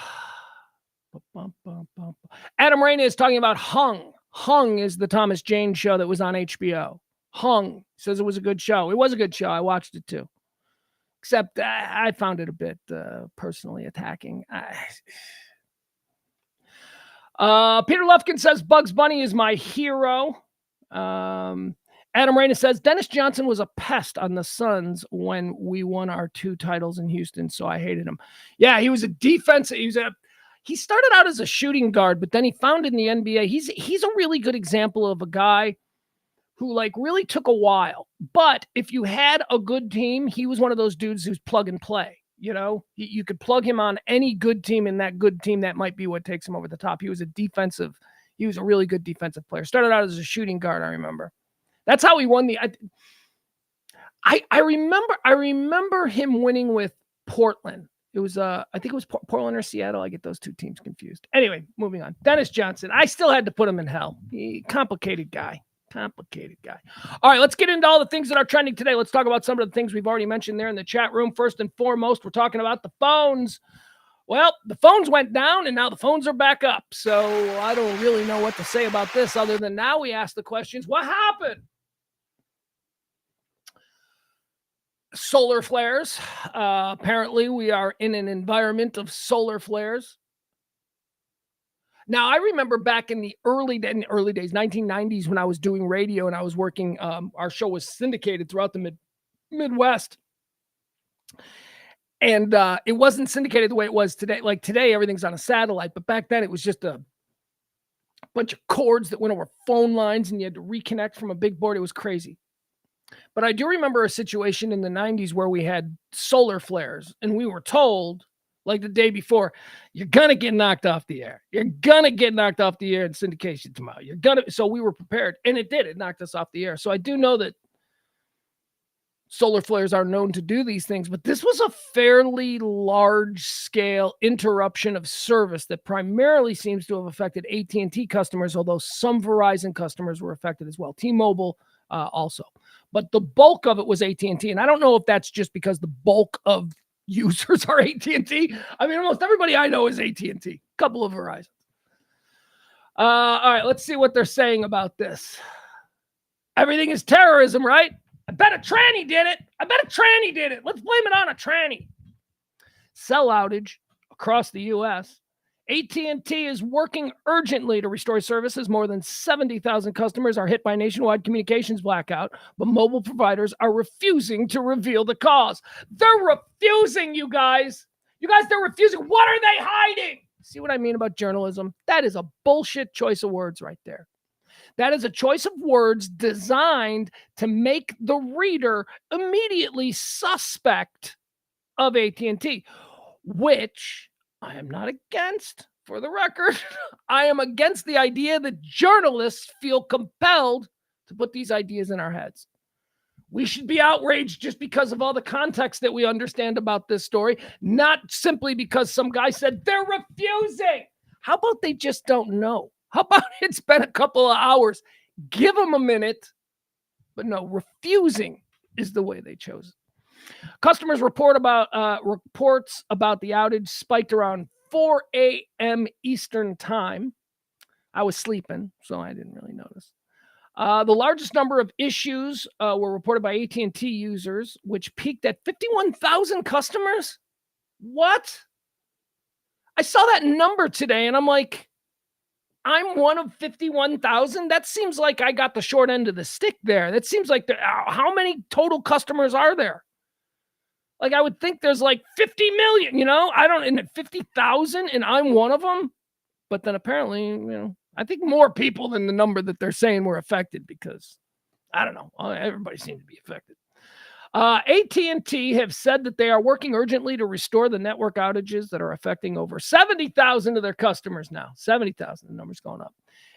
Raina is talking about Hung. Hung is the Thomas Jane show that was on HBO. Hung says it was a good show. It was a good show. I watched it too. Except I found it a bit personally attacking. Peter Lufkin says Bugs Bunny is my hero. Adam Raina says Dennis Johnson was a pest on the Suns when we won our 2 titles in Houston, so I hated him. Yeah, he was a defensive. He started out as a shooting guard, but then he found in the NBA. He's a really good example of a guy who like really took a while. But if you had a good team, he was one of those dudes who's plug and play. You know, you could plug him on any good team, and that good team, that might be what takes him over the top. He was a really good defensive player. Started out as a shooting guard, I remember. That's how he won the. I remember him winning with Portland. It was I think it was Portland or Seattle. I get those 2 teams confused. Anyway, moving on. Dennis Johnson. I still had to put him in hell. Complicated guy. All right, let's get into all the things that are trending today. Let's talk about some of the things we've already mentioned there in the chat room. First and foremost, we're talking about the phones. Well, the phones went down, and now the phones are back up. So I don't really know what to say about this other than now we ask the questions, what happened? Solar flares. Apparently, we are in an environment of solar flares. Now, I remember back in the early days, 1990s, when I was doing radio and I was working, our show was syndicated throughout the Midwest. And it wasn't syndicated the way it was today. Like today, everything's on a satellite. But back then, it was just a bunch of cords that went over phone lines, and you had to reconnect from a big board. It was crazy. But I do remember a situation in the 90s where we had solar flares, and we were told, like the day before, you're going to get knocked off the air. You're going to get knocked off the air in syndication tomorrow. So we were prepared, and it did. It knocked us off the air. So I do know that solar flares are known to do these things, but this was a fairly large-scale interruption of service that primarily seems to have affected AT&T customers, although some Verizon customers were affected as well. T-Mobile also. But the bulk of it was AT&T, and I don't know if that's just because the bulk of users are AT&T. I mean, almost everybody I know is AT&T. A couple of Verizon. All right, let's see what they're saying about this. Everything is terrorism, right? I bet a tranny did it. Let's blame it on a tranny. Cell outage across the U.S. AT&T is working urgently to restore services. More than 70,000 customers are hit by nationwide communications blackout, but mobile providers are refusing to reveal the cause. They're refusing, you guys. They're refusing. What are they hiding? See what I mean about journalism? That is a bullshit choice of words right there. That is a choice of words designed to make the reader immediately suspect of AT&T, which I am not against, for the record. I am against the idea that journalists feel compelled to put these ideas in our heads. We should be outraged just because of all the context that we understand about this story, not simply because some guy said they're refusing. How about they just don't know? How about it's been a couple of hours? Give them a minute. But no, refusing is the way they chose. Customers reports about the outage spiked around 4 a.m. Eastern time. I was sleeping, so I didn't really notice. The largest number of issues were reported by AT&T users, which peaked at 51,000 customers. What? I saw that number today, and I'm like, I'm one of 51,000. That seems like I got the short end of the stick there. That seems like how many total customers are there? Like, I would think there's like 50 million, I don't, and 50,000, and I'm one of them. But then apparently, I think more people than the number that they're saying were affected, because I don't know. Everybody seems to be affected. AT&T have said that they are working urgently to restore the network outages that are affecting over 70,000 of their customers now. 70,000, the number's going up.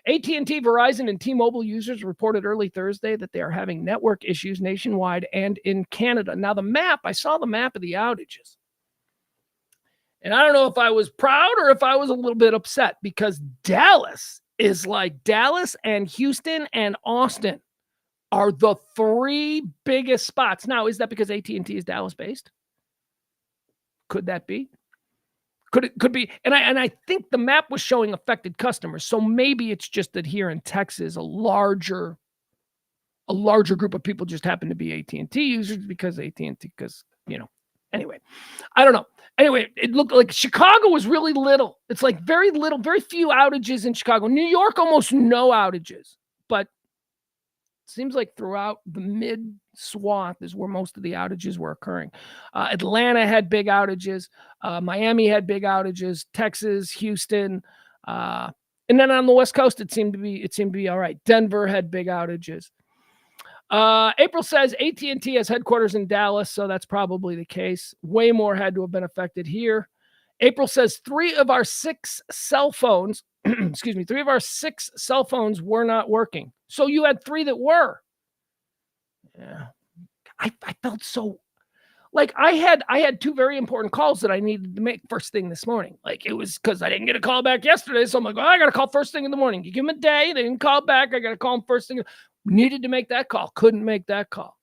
AT&T, Verizon, and T-Mobile users reported early Thursday that they are having network issues nationwide and in Canada. Now, I saw the map of the outages. And I don't know if I was proud or if I was a little bit upset, because Dallas and Houston and Austin are the three biggest spots. Now, is that because AT&T is Dallas-based? Could that be? Could be. And I think the map was showing affected customers. So maybe it's just that here in Texas, a larger group of people just happen to be AT&T users because anyway, I don't know. Anyway, it looked like Chicago was really little. It's like very little, very few outages in Chicago. New York, almost no outages. But seems like throughout the mid swath is where most of the outages were occurring. Atlanta had big outages. Miami had big outages. Texas, Houston, and then on the West Coast, it seemed to be all right. Denver had big outages. April says AT&T has headquarters in Dallas, so that's probably the case. Way more had to have been affected here. April says 3 of our 6 cell phones, 3 of our 6 cell phones were not working. So you had 3 that were. Yeah. I felt so like I had 2 very important calls that I needed to make first thing this morning. Like, it was because I didn't get a call back yesterday. So I'm like, I got to call first thing in the morning. You give them a day. They didn't call back. I got to call them first thing. Needed to make that call. Couldn't make that call.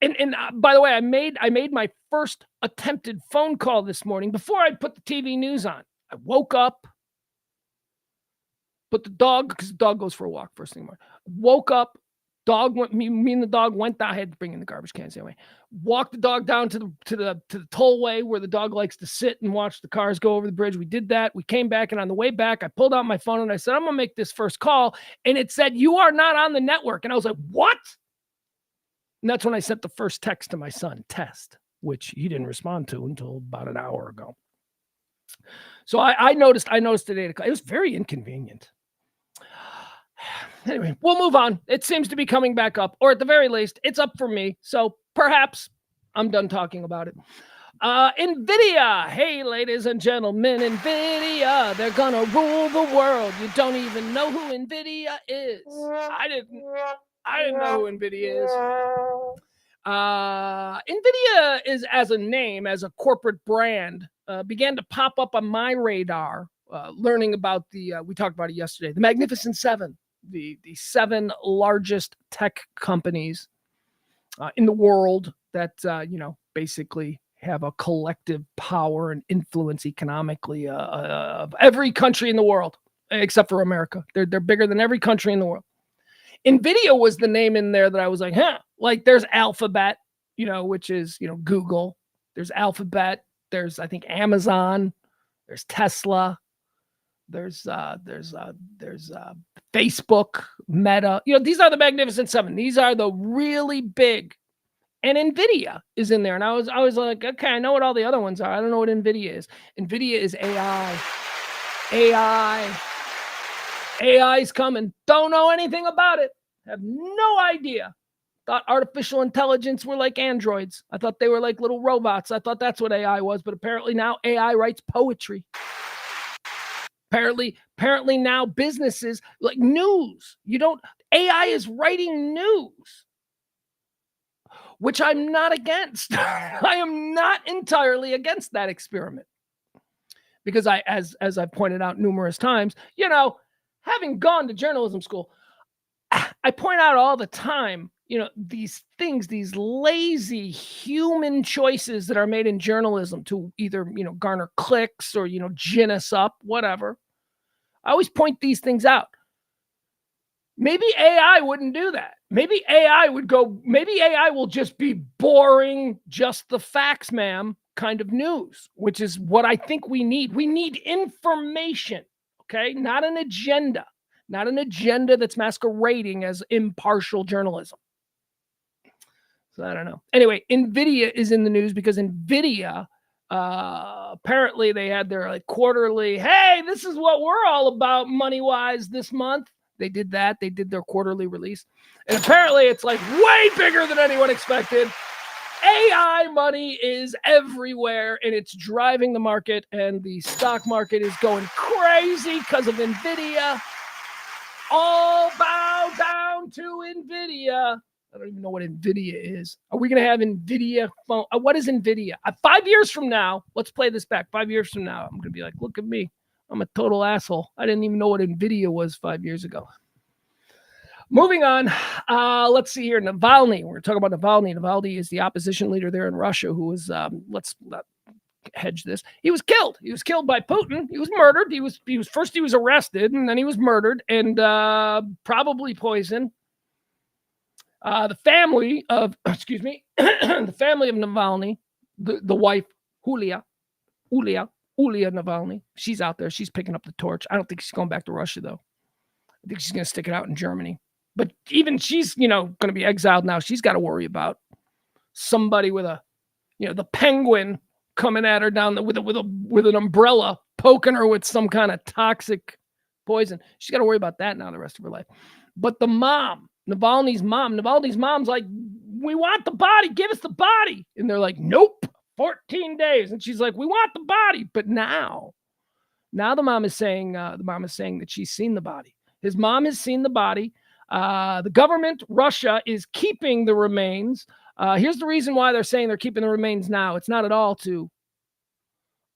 And by the way, I made my first attempted phone call this morning before I put the TV news on. I woke up, put the dog, because the dog goes for a walk first thing in the morning. Woke up, dog went. Me and the dog went down. I had to bring in the garbage cans anyway. Walked the dog down to the tollway where the dog likes to sit and watch the cars go over the bridge. We did that. We came back, and on the way back, I pulled out my phone and I said, I'm gonna make this first call. And it said, you are not on the network. And I was like, what? And that's when I sent the first text to my son, Test, which he didn't respond to until about an hour ago. So I noticed today, it was very inconvenient. Anyway, we'll move on. It seems to be coming back up, or at the very least, it's up for me. So perhaps I'm done talking about it. NVIDIA. Hey, ladies and gentlemen, NVIDIA. They're going to rule the world. You don't even know who NVIDIA is. I didn't know who NVIDIA is. NVIDIA is, as a name, as a corporate brand, began to pop up on my radar, learning about we talked about it yesterday, the Magnificent Seven, the 7 largest tech companies in the world that, basically have a collective power and influence economically of every country in the world, except for America. They're bigger than every country in the world. NVIDIA was the name in there that I was like, like there's Alphabet, which is, Google. There's Alphabet. There's, I think, Amazon. There's Tesla. There's Facebook, Meta. These are the Magnificent Seven. These are the really big. And NVIDIA is in there. And I was like, okay, I know what all the other ones are. I don't know what NVIDIA is. NVIDIA is AI. AI's coming. Don't know anything about it. Have no idea. Thought artificial intelligence were like androids. I thought they were like little robots. I thought that's what AI was. But apparently now AI writes poetry. Apparently now businesses, like news. AI is writing news, which I'm not against. I am not entirely against that experiment. Because as I've pointed out numerous times, having gone to journalism school, I point out all the time, these things, these lazy human choices that are made in journalism to either, garner clicks or, gin us up, whatever. I always point these things out. Maybe AI wouldn't do that. Maybe AI will just be boring, just the facts, ma'am, kind of news, which is what I think we need. We need information, okay? Not an agenda that's masquerading as impartial journalism. So I don't know. Anyway, NVIDIA is in the news because NVIDIA, apparently they had their quarterly, hey, this is what we're all about money-wise this month. They did that. They did their quarterly release. And apparently it's way bigger than anyone expected. AI money is everywhere, and it's driving the market, and the stock market is going crazy because of NVIDIA. All bow down to NVIDIA. I don't even know what NVIDIA is. Are we going to have NVIDIA phone? What is NVIDIA? 5 years from now, let's play this back. 5 years from now, I'm going to be like, look at me. I'm a total asshole. I didn't even know what NVIDIA was 5 years ago. Moving on, let's see here. Navalny. We're talking about Navalny. Navalny is the opposition leader there in Russia who was, let's hedge this. He was killed. He was killed by Putin. He was murdered. He was arrested, and then he was murdered and probably poisoned. The family of, the family of Navalny, the wife, Yulia Navalny, she's out there. She's picking up the torch. I don't think she's going back to Russia, though. I think she's going to stick it out in Germany. But even she's, going to be exiled now. She's got to worry about somebody with a, the penguin coming at her down with an umbrella, poking her with some kind of toxic poison. She's got to worry about that now the rest of her life. But the mom, Navalny's mom's like, we want the body. Give us the body. And they're like, nope, 14 days. And she's like, we want the body. But now the mom is saying that she's seen the body. His mom has seen the body. The government, Russia, is keeping the remains. Here's the reason why they're saying they're keeping the remains now. It's not at all to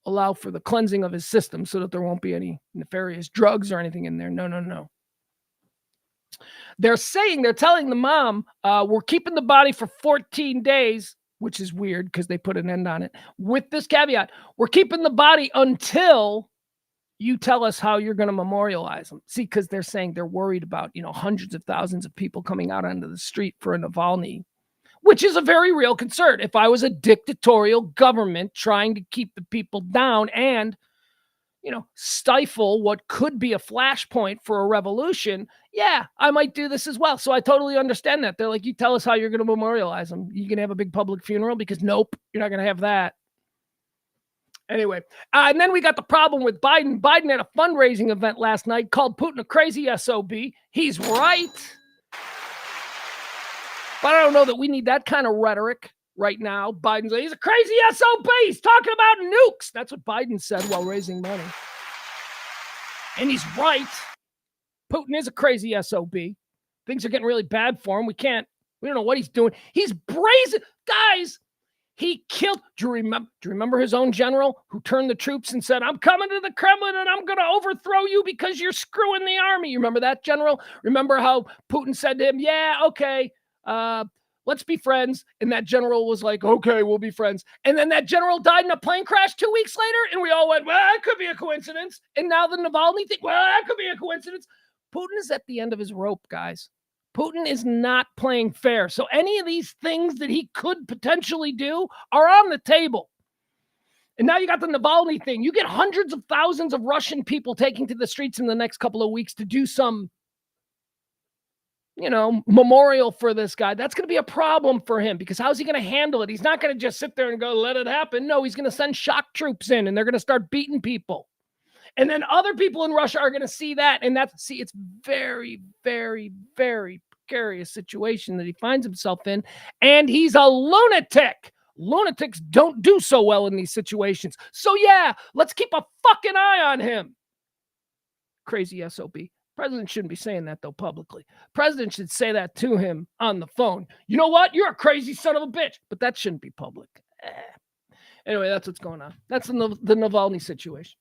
allow for the cleansing of his system so that there won't be any nefarious drugs or anything in there. No. They're telling the mom, we're keeping the body for 14 days, which is weird because they put an end on it. With this caveat, we're keeping the body until you tell us how you're going to memorialize them. See, because they're saying they're worried about, hundreds of thousands of people coming out onto the street for a Navalny, which is a very real concern. If I was a dictatorial government trying to keep the people down and, stifle what could be a flashpoint for a revolution, yeah, I might do this as well. So I totally understand that. They're like, you tell us how you're going to memorialize them. You going to have a big public funeral? Because nope, you're not going to have that. Anyway, and then we got the problem with Biden. Biden had a fundraising event last night, called Putin a crazy SOB. He's right. But I don't know that we need that kind of rhetoric right now. Biden's like, he's a crazy SOB. He's talking about nukes. That's what Biden said while raising money. And he's right. Putin is a crazy SOB. Things are getting really bad for him. We don't know what he's doing. He's brazen. Guys, he killed. Do you remember his own general who turned the troops and said, I'm coming to the Kremlin and I'm going to overthrow you because you're screwing the army? You remember that general? Remember how Putin said to him, yeah, okay, let's be friends. And that general was like, okay, we'll be friends. And then that general died in a plane crash 2 weeks later. And we all went, well, that could be a coincidence. And now the Navalny thing, well, that could be a coincidence. Putin is at the end of his rope, guys. Putin is not playing fair. So any of these things that he could potentially do are on the table. And now you got the Navalny thing. You get hundreds of thousands of Russian people taking to the streets in the next couple of weeks to do some, memorial for this guy. That's going to be a problem for him because how's he going to handle it? He's not going to just sit there and go, let it happen. No, he's going to send shock troops in and they're going to start beating people. And then other people in Russia are going to see that. And it's very, very, very precarious situation that he finds himself in. And he's a lunatic. Lunatics don't do so well in these situations. So yeah, let's keep a fucking eye on him. Crazy SOB. President shouldn't be saying that, though, publicly. President should say that to him on the phone. You know what? You're a crazy son of a bitch. But that shouldn't be public. Anyway, that's what's going on. That's the Navalny situation.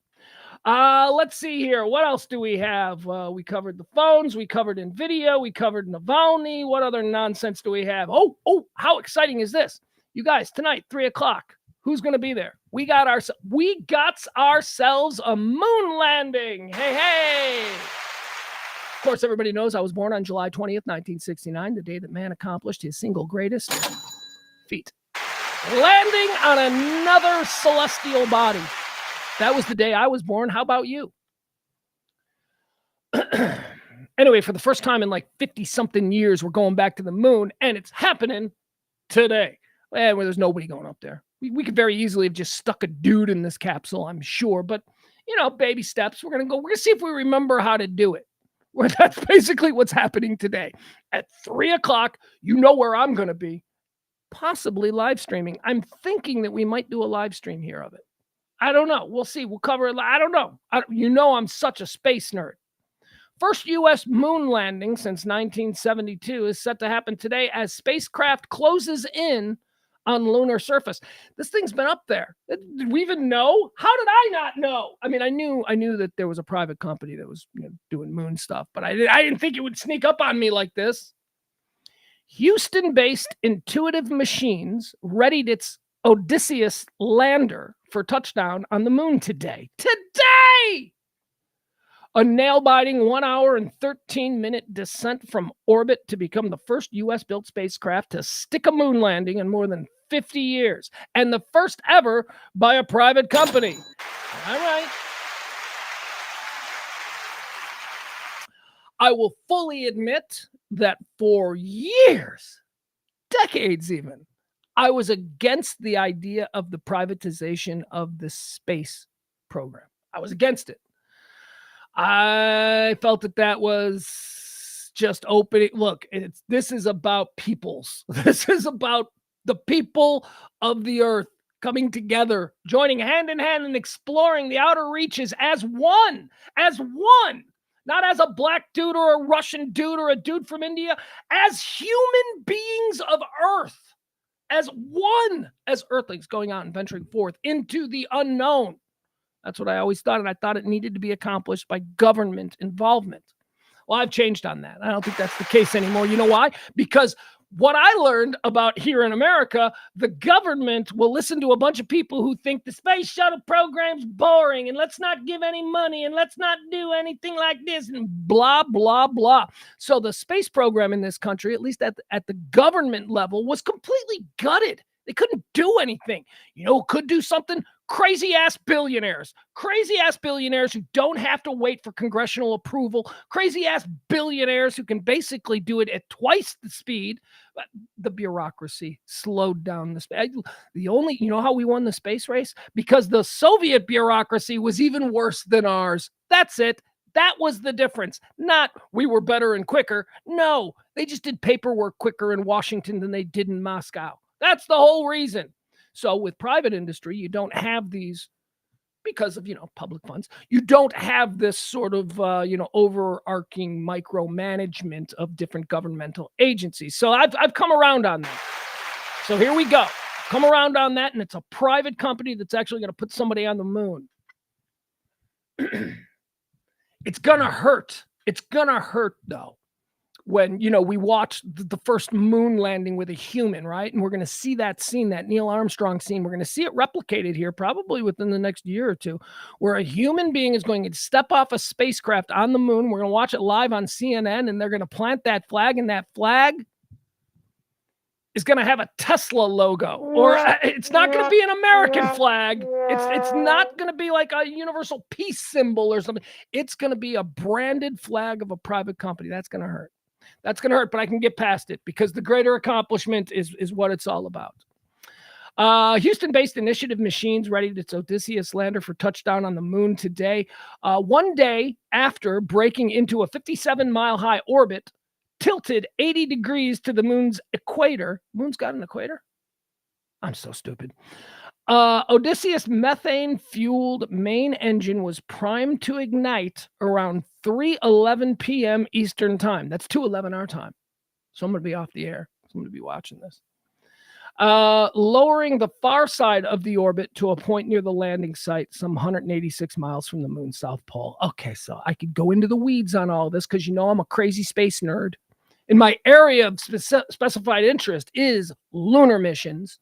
Let's see here. What else do we have? We covered the phones. We covered NVIDIA. We covered Navalny. What other nonsense do we have? Oh, how exciting is this? You guys, tonight, 3 o'clock. Who's going to be there? We got ourselves a moon landing. Hey. Of course, everybody knows I was born on July 20th, 1969, the day that man accomplished his single greatest feat. Landing on another celestial body. That was the day I was born. How about you? Anyway, for the first time in like 50-something years, we're going back to the moon, and it's happening today. Well, there's nobody going up there. We could very easily have just stuck a dude in this capsule, I'm sure. But, baby steps. We're going to see if we remember how to do it. Well, that's basically what's happening today. At 3 o'clock, you know where I'm going to be. Possibly live streaming. I'm thinking that we might do a live stream here of it. I don't know. We'll see. We'll cover it. I don't know. I'm such a space nerd. First U.S. moon landing since 1972 is set to happen today as spacecraft closes in on lunar surface. This thing's been up there. Did we even know? How did I not know? I mean, I knew that there was a private company that was doing moon stuff, but I didn't think it would sneak up on me like this. Houston-based Intuitive Machines readied its Odysseus lander for touchdown on the moon today. A nail-biting 1 hour and 13-minute descent from orbit to become the first U.S.-built spacecraft to stick a moon landing in more than 50 years, and the first ever by a private company. All right. I will fully admit that for years, decades even, I was against the idea of the privatization of the space program. I was against it. I felt that was just opening. Look, this is about peoples. This is about the people of the earth coming together, joining hand in hand and exploring the outer reaches as one, not as a black dude or a Russian dude or a dude from India, as human beings of earth, as one, as earthlings going out and venturing forth into the unknown. That's what I always thought, and I thought it needed to be accomplished by government involvement. Well, I've changed on that. I don't think that's the case anymore. You know why? Because what I learned about here in America, the government will listen to a bunch of people who think the space shuttle program's boring, and let's not give any money, and let's not do anything like this, and blah, blah, blah. So the space program in this country, at least at the government level, was completely gutted. They couldn't do anything. Who could do something? Crazy-ass billionaires who don't have to wait for congressional approval, crazy-ass billionaires who can basically do it at twice the speed. The bureaucracy slowed down the space. You know how we won the space race? Because the Soviet bureaucracy was even worse than ours. That's it. That was the difference. Not we were better and quicker. No, they just did paperwork quicker in Washington than they did in Moscow. That's the whole reason. So with private industry, you don't have these, because of, public funds, you don't have this sort of, overarching micromanagement of different governmental agencies. So I've come around on that. So here we go. Come around on that, and it's a private company that's actually going to put somebody on the moon. It's going to hurt. It's going to hurt, though. When, we watched the first moon landing with a human, right? And we're going to see that scene, that Neil Armstrong scene. We're going to see it replicated here probably within the next year or two, where a human being is going to step off a spacecraft on the moon. We're going to watch it live on CNN, and they're going to plant that flag, and that flag is going to have a Tesla logo, or it's not going to be an American flag. It's not going to be like a universal peace symbol or something. It's going to be a branded flag of a private company. That's going to hurt. That's going to hurt, but I can get past it because the greater accomplishment is what it's all about. Houston-based Initiative Machines readied its Odysseus lander for touchdown on the moon today, 1 day after breaking into a 57-mile-high orbit, tilted 80 degrees to the moon's equator. Moon's got an equator? I'm so stupid. Odysseus methane-fueled main engine was primed to ignite around 3:11 p.m. Eastern time. That's 2:11 our time. So I'm going to be off the air. So I'm going to be watching this. lowering the far side of the orbit to a point near the landing site, some 186 miles from the moon's south pole. Okay, so I could go into the weeds on all this because I'm a crazy space nerd. And my area of specified interest is lunar missions.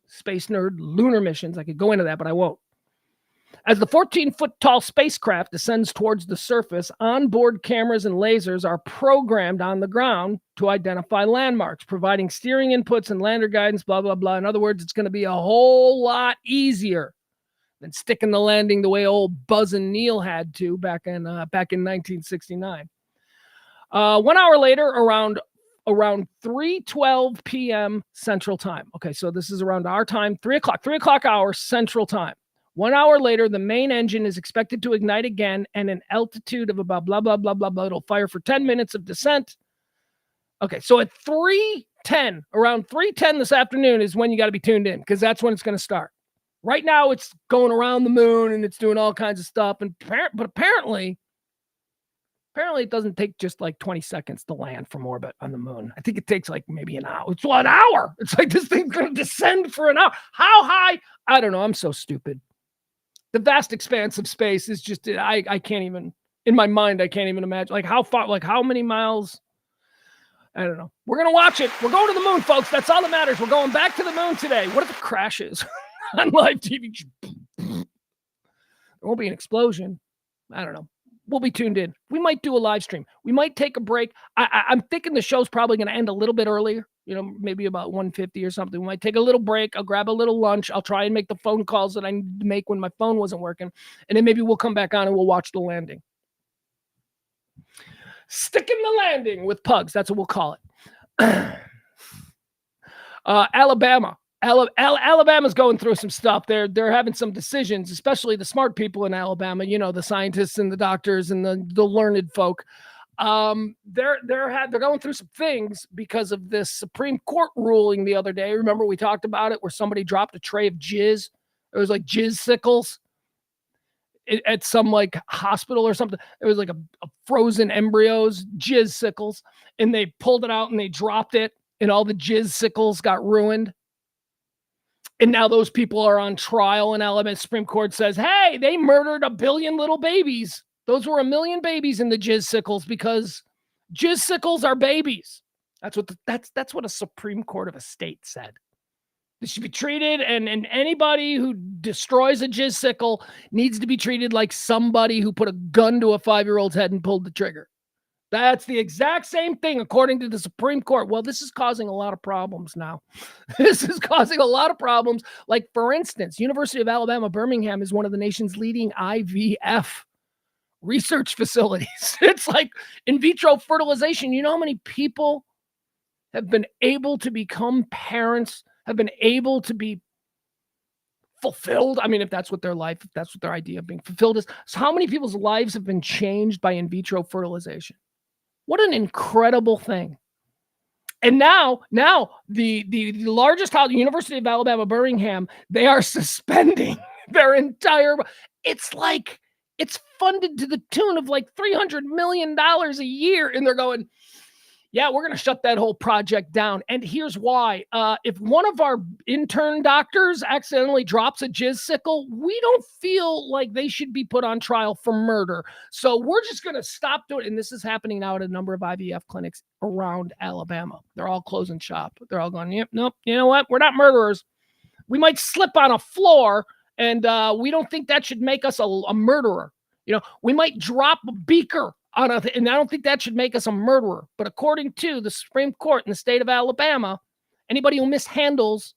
Space nerd, lunar missions. I could go into that, but I won't. As the 14-foot-tall spacecraft descends towards the surface, onboard cameras and lasers are programmed on the ground to identify landmarks, providing steering inputs and lander guidance, blah, blah, blah. In other words, it's going to be a whole lot easier than sticking the landing the way old Buzz and Neil had to back in 1969. 1 hour later, around 3:12 p.m. Central Time. Okay, so this is around our time, 3 o'clock hour Central Time. 1 hour later, the main engine is expected to ignite again, and an altitude of about blah, blah, blah, blah, blah. It'll fire for 10 minutes of descent. Okay, so at 3:10, around 3:10 this afternoon is when you got to be tuned in, because that's when it's going to start. Right now, it's going around the moon, and it's doing all kinds of stuff. But apparently it doesn't take just like 20 seconds to land from orbit on the moon. I think it takes like maybe an hour. It's 1 hour. It's like this thing's going to descend for an hour. How high? I don't know. I'm so stupid. The vast expanse of space is just, I can't even, in my mind, I can't even imagine. Like how far, like how many miles? I don't know. We're going to watch it. We're going to the moon, folks. That's all that matters. We're going back to the moon today. What if it crashes on live TV? There won't be an explosion. I don't know. We'll be tuned in. We might do a live stream. We might take a break. I'm thinking the show's probably going to end a little bit earlier, maybe about 1:50 or something. We might take a little break. I'll grab a little lunch. I'll try and make the phone calls that I need to make when my phone wasn't working. And then maybe we'll come back on and we'll watch the landing. Sticking the landing with Pugs. That's what we'll call it. Alabama. Alabama's going through some stuff. They're having some decisions, especially the smart people in Alabama, the scientists and the doctors and the learned folk. They're going through some things because of this Supreme Court ruling the other day. Remember we talked about it, where somebody dropped a tray of jizz. It was like jizz sickles at some like hospital or something. It was like a frozen embryos, jizz sickles, and they pulled it out and they dropped it, and all the jizz sickles got ruined. And now those people are on trial in Alabama. Supreme Court says, hey, they murdered 1 billion little babies. Those were 1 million babies in the jizz sickles, because jizz sickles are babies. That's what a Supreme Court of a state said. They should be treated, and anybody who destroys a jizz sickle needs to be treated like somebody who put a gun to a 5-year-old's head and pulled the trigger. That's the exact same thing, according to the Supreme Court. Well, this is causing a lot of problems now. This is causing a lot of problems. Like, for instance, University of Alabama, Birmingham is one of the nation's leading IVF research facilities. It's like in vitro fertilization. You know how many people have been able to become parents, have been able to be fulfilled? I mean, if that's what their life, if that's what their idea of being fulfilled is. So how many people's lives have been changed by in vitro fertilization? What an incredible thing. And now the largest hospital, the University of Alabama, Birmingham, they are suspending their entire, it's funded to the tune of like $300 million a year. And they're going, yeah, we're going to shut that whole project down. And here's why. If one of our intern doctors accidentally drops a jizz sickle, we don't feel like they should be put on trial for murder. So we're just going to stop doing it. And this is happening now at a number of IVF clinics around Alabama. They're all closing shop. They're all going, yep, nope, you know what? We're not murderers. We might slip on a floor, and we don't think that should make us a murderer. We might drop a beaker and I don't think that should make us a murderer. But according to the Supreme Court in the state of Alabama, anybody who mishandles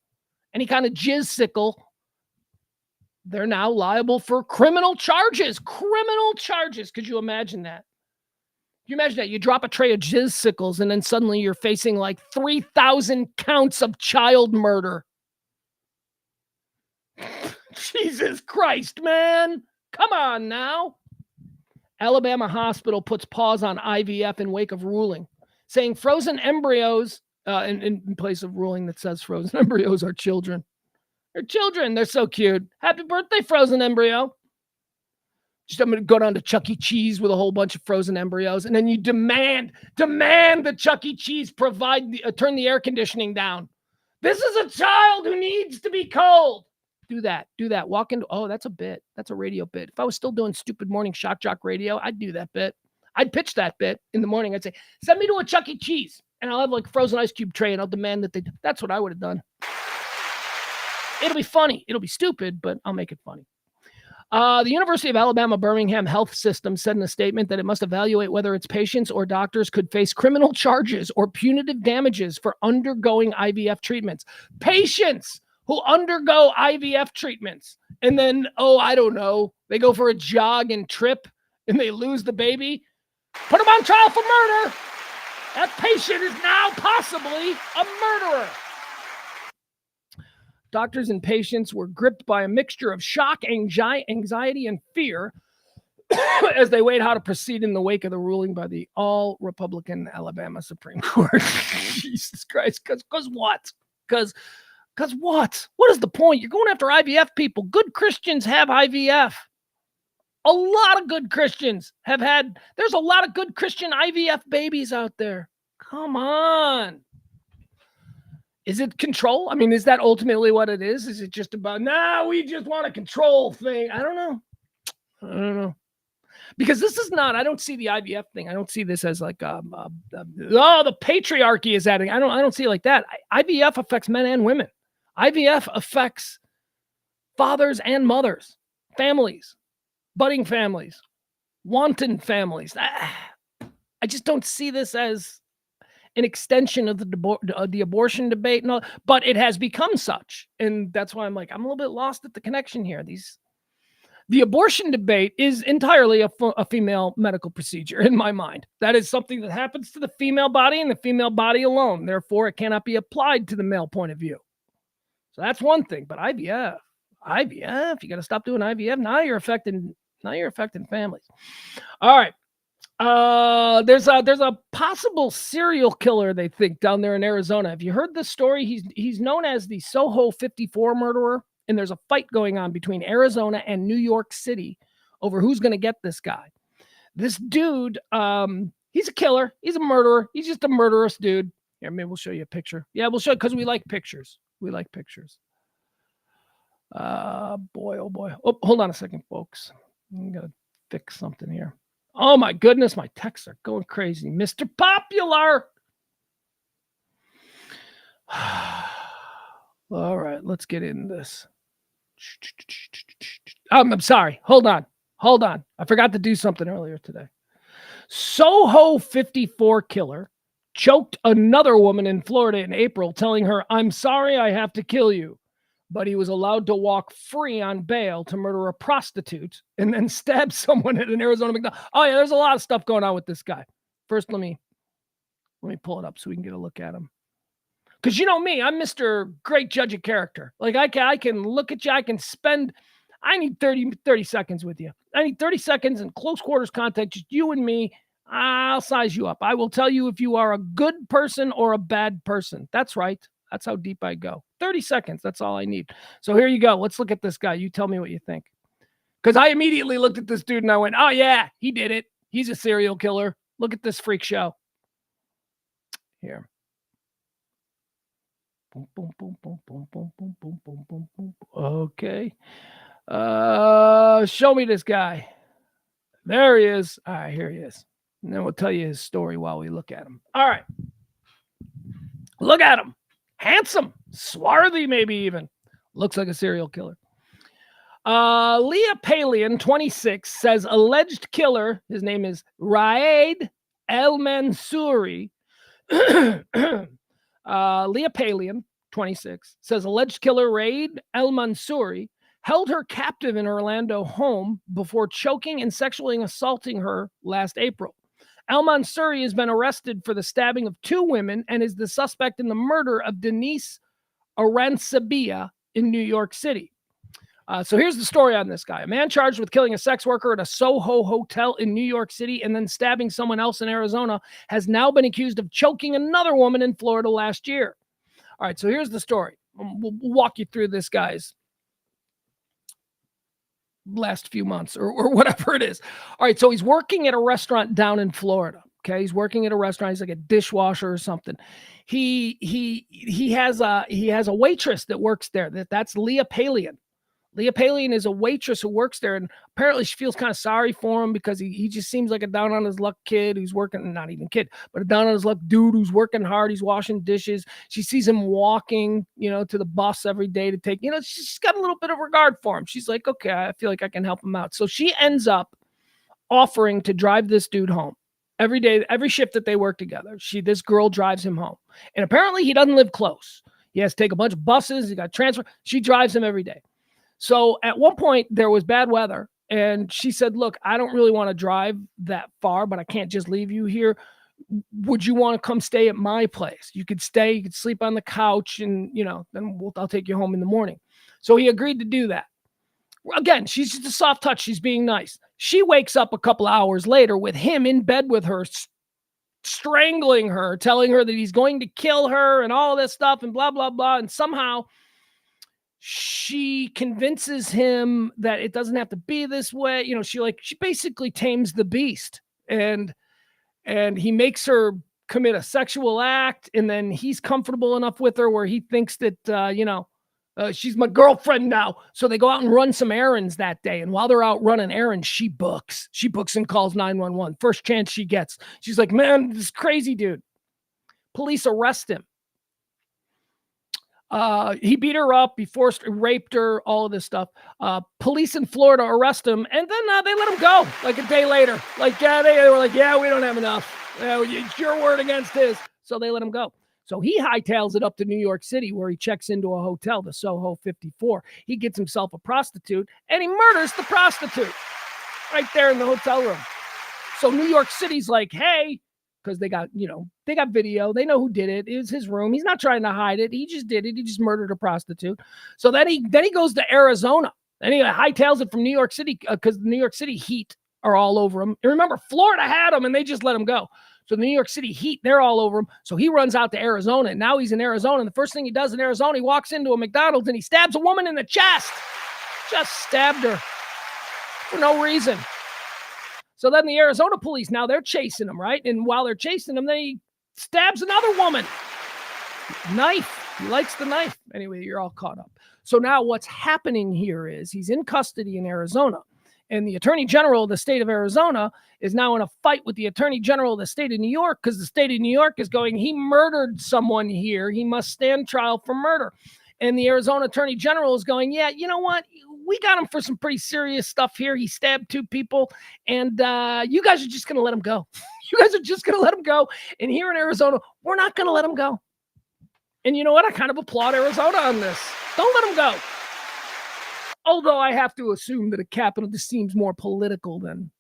any kind of jizz sickle, they're now liable for criminal charges. Criminal charges. Could you imagine that? You imagine that? You drop a tray of jizz sickles, and then suddenly you're facing like 3,000 counts of child murder. Jesus Christ, man. Come on now. Alabama hospital puts pause on IVF in wake of ruling, saying frozen embryos, in place of ruling that says frozen embryos are children. They're children. They're so cute. Happy birthday, frozen embryo. Just I'm going to go down to Chuck E. Cheese with a whole bunch of frozen embryos, and then you demand that Chuck E. Cheese turn the air conditioning down. This is a child who needs to be cold. Do that. Walk into, oh, that's a bit. That's a radio bit. If I was still doing stupid morning shock jock radio, I'd do that bit. I'd pitch that bit in the morning. I'd say, send me to a Chuck E. Cheese. And I'll have like a frozen ice cube tray and I'll demand that they do. That's what I would have done. It'll be funny. It'll be stupid, but I'll make it funny. The University of Alabama Birmingham Health System said in a statement that it must evaluate whether its patients or doctors could face criminal charges or punitive damages for undergoing IVF treatments. Patients who undergo IVF treatments and then, I don't know, they go for a jog and trip and they lose the baby. Put them on trial for murder. That patient is now possibly a murderer. Doctors and patients were gripped by a mixture of shock, anxiety, and fear as they weighed how to proceed in the wake of the ruling by the all-Republican Alabama Supreme Court. Jesus Christ. Because what? Because what? What is the point? You're going after IVF people. Good Christians have IVF. A lot of good Christians have had, there's a lot of good Christian IVF babies out there. Come on. Is it control? I mean, is that ultimately what it is? Is it just about, we just want a control thing? I don't know. Because this is not, I don't see the IVF thing. I don't see this as like, the patriarchy is adding. I don't see it like that. IVF affects men and women. IVF affects fathers and mothers, families, budding families, wanton families. I just don't see this as an extension of the abortion debate, and all, but it has become such, and that's why I'm a little bit lost at the connection here. The abortion debate is entirely a female medical procedure in my mind. That is something that happens to the female body and the female body alone. Therefore, it cannot be applied to the male point of view. So that's one thing. But IVF, you got to stop doing IVF. Now you're affecting families. All right. There's a possible serial killer, they think, down there in Arizona. Have you heard this story? He's known as the Soho 54 murderer, and there's a fight going on between Arizona and New York City over who's going to get this guy. This dude, he's a killer. He's a murderer. He's just a murderous dude. Here, maybe we'll show you a picture. Yeah, we'll show it because we like pictures. Boy, oh boy. Oh, hold on a second, folks. I'm going to fix something here. Oh my goodness, my texts are going crazy. Mr. Popular. All right, let's get into this. I'm sorry. Hold on. I forgot to do something earlier today. Soho 54 killer choked another woman in Florida in April, telling her, "I'm sorry, I have to kill you." But he was allowed to walk free on bail to murder a prostitute and then stab someone at an Arizona McDonald's. Oh yeah, there's a lot of stuff going on with this guy. First, let me pull it up so we can get a look at him. Because you know me, I'm Mr. Great Judge of Character. Like I can look at you, I need 30 seconds with you. I need 30 seconds in close quarters contact, just you and me. I'll size you up. I will tell you if you are a good person or a bad person. That's right. That's how deep I go. 30 seconds. That's all I need. So here you go. Let's look at this guy. You tell me what you think. Because I immediately looked at this dude and I went, oh yeah, he did it. He's a serial killer. Look at this freak show. Here. Boom, boom, boom, boom, boom, boom, boom, boom, boom, boom, boom. Okay. Show me this guy. There he is. All right, here he is. And then we'll tell you his story while we look at him. All right. Look at him. Handsome, swarthy, maybe even. Looks like a serial killer. Leah Palian, 26, says alleged killer, his name is Raed El Mansouri. Leah Palian, 26, says alleged killer Raed El Mansouri held her captive in her Orlando home before choking and sexually assaulting her last April. El Mansouri has been arrested for the stabbing of 2 women and is the suspect in the murder of Denise Arancibia in New York City. So here's the story on this guy. A man charged with killing a sex worker at a Soho hotel in New York City and then stabbing someone else in Arizona has now been accused of choking another woman in Florida last year. All right, so here's the story. We'll walk you through this guy's last few months or whatever it is. All right, so he's working at a restaurant down in Florida. Okay, he's working at a restaurant. He's like a dishwasher or something. He has a waitress that works there. That's Leah Palian. Leah Palian is a waitress who works there, and apparently she feels kind of sorry for him because he just seems like a down on his luck kid who's working, not even kid, but a down on his luck dude who's working hard. He's washing dishes. She sees him walking, to the bus every day to take, she's got a little bit of regard for him. She's like, okay, I feel like I can help him out. So she ends up offering to drive this dude home. Every day, every shift that they work together, this girl drives him home. And apparently he doesn't live close. He has to take a bunch of buses. He got transfer. She drives him every day. So at one point there was bad weather and she said, look, I don't really want to drive that far, but I can't just leave you here. Would you want to come stay at my place? You could stay, you could sleep on the couch and, then I'll take you home in the morning. So he agreed to do that. Again, she's just a soft touch. She's being nice. She wakes up a couple hours later with him in bed with her, strangling her, telling her that he's going to kill her and all this stuff and blah, blah, blah. And somehow she convinces him that it doesn't have to be this way. She basically tames the beast and he makes her commit a sexual act. And then he's comfortable enough with her where he thinks that, she's my girlfriend now. So they go out and run some errands that day. And while they're out running errands, she books and calls 911. First chance she gets. She's like, man, this crazy dude. Police arrest him. He beat her up. He raped her, all of this stuff. Police in Florida arrest him. And then they let him go like a day later. They were like, yeah, we don't have enough. It's your word against his. So they let him go. So he hightails it up to New York City where he checks into a hotel, the Soho 54. He gets himself a prostitute and he murders the prostitute right there in the hotel room. So New York City's like, hey, because they got video. They know who did it. It was his room. He's not trying to hide it. He just did it. He just murdered a prostitute. So then he goes to Arizona and he hightails it from New York City because the New York City heat are all over him. And remember, Florida had him and they just let him go. So the New York City heat, they're all over him. So he runs out to Arizona, and now he's in Arizona. And the first thing he does in Arizona, he walks into a McDonald's and he stabs a woman in the chest. Just stabbed her for no reason. So then the Arizona police, now they're chasing him, right? And while they're chasing him, then he stabs another woman. Knife. He likes the knife. Anyway, you're all caught up. So now what's happening here is he's in custody in Arizona. And the Attorney General of the state of Arizona is now in a fight with the Attorney General of the state of New York because the state of New York is going, he murdered someone here. He must stand trial for murder. And the Arizona Attorney General is going, yeah, you know what? We got him for some pretty serious stuff here. He stabbed 2 people, and you guys are just going to let him go. You guys are just going to let him go. And here in Arizona, we're not going to let him go. And you know what? I kind of applaud Arizona on this. Don't let him go. Although I have to assume that a capital just seems more political than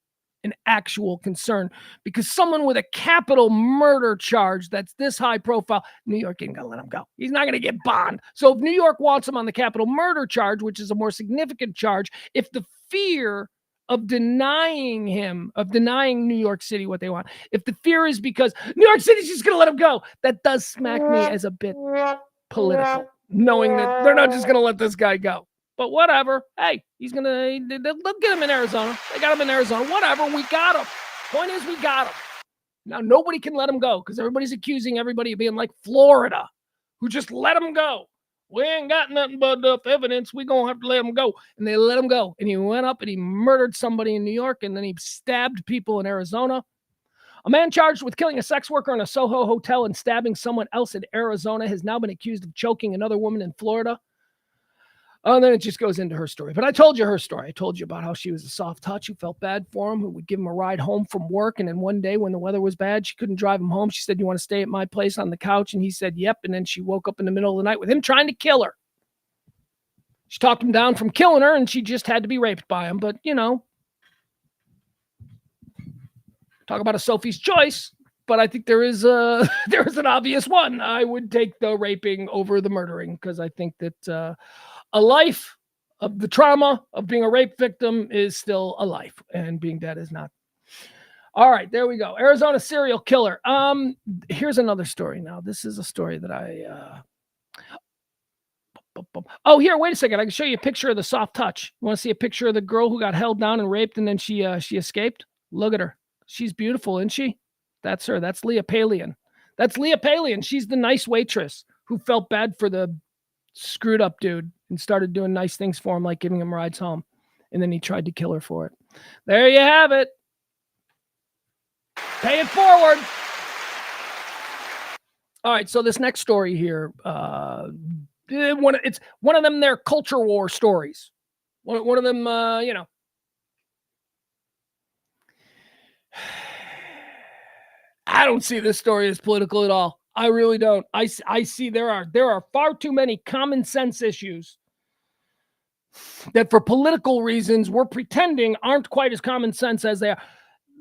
an actual concern, because someone with a capital murder charge that's this high profile, New York ain't gonna let him go. He's not gonna get bond. So if New York wants him on the capital murder charge, which is a more significant charge, if the fear of denying New York City what they want, if the fear is because New York City's just gonna let him go, that does smack me as a bit political, knowing that they're not just gonna let this guy go. But whatever. Hey, they'll get him in Arizona. They got him in Arizona. Whatever. We got him. Point is, we got him. Now, nobody can let him go because everybody's accusing everybody of being like Florida, who just let him go. We ain't got nothing but enough evidence. We going to have to let him go. And they let him go. And he went up and he murdered somebody in New York, and then he stabbed people in Arizona. A man charged with killing a sex worker in a Soho hotel and stabbing someone else in Arizona has now been accused of choking another woman in Florida. And then it just goes into her story. But I told you her story. I told you about how she was a soft touch who felt bad for him, who would give him a ride home from work. And then one day when the weather was bad, she couldn't drive him home. She said, you want to stay at my place on the couch? And he said, yep. And then she woke up in the middle of the night with him trying to kill her. She talked him down from killing her, and she just had to be raped by him. But, talk about a Sophie's choice. But I think there is an obvious one. I would take the raping over the murdering, because I think that a life of the trauma of being a rape victim is still a life, and being dead is not. All right, there we go. Arizona serial killer. Here's another story now. This is a story that Oh, here, wait a second. I can show you a picture of the soft touch. You want to see a picture of the girl who got held down and raped, and then she escaped? Look at her. She's beautiful, isn't she? That's her. That's Leah Palian. That's Leah Palian. She's the nice waitress who felt bad for the screwed up dude and started doing nice things for him, like giving him rides home. And then he tried to kill her for it. There you have it. Pay it forward. All right, so this next story here, it's one of them. Their culture war stories. One of them, you know. I don't see this story as political at all. I really don't. I see there are far too many common sense issues that, for political reasons, we're pretending aren't quite as common sense as they are.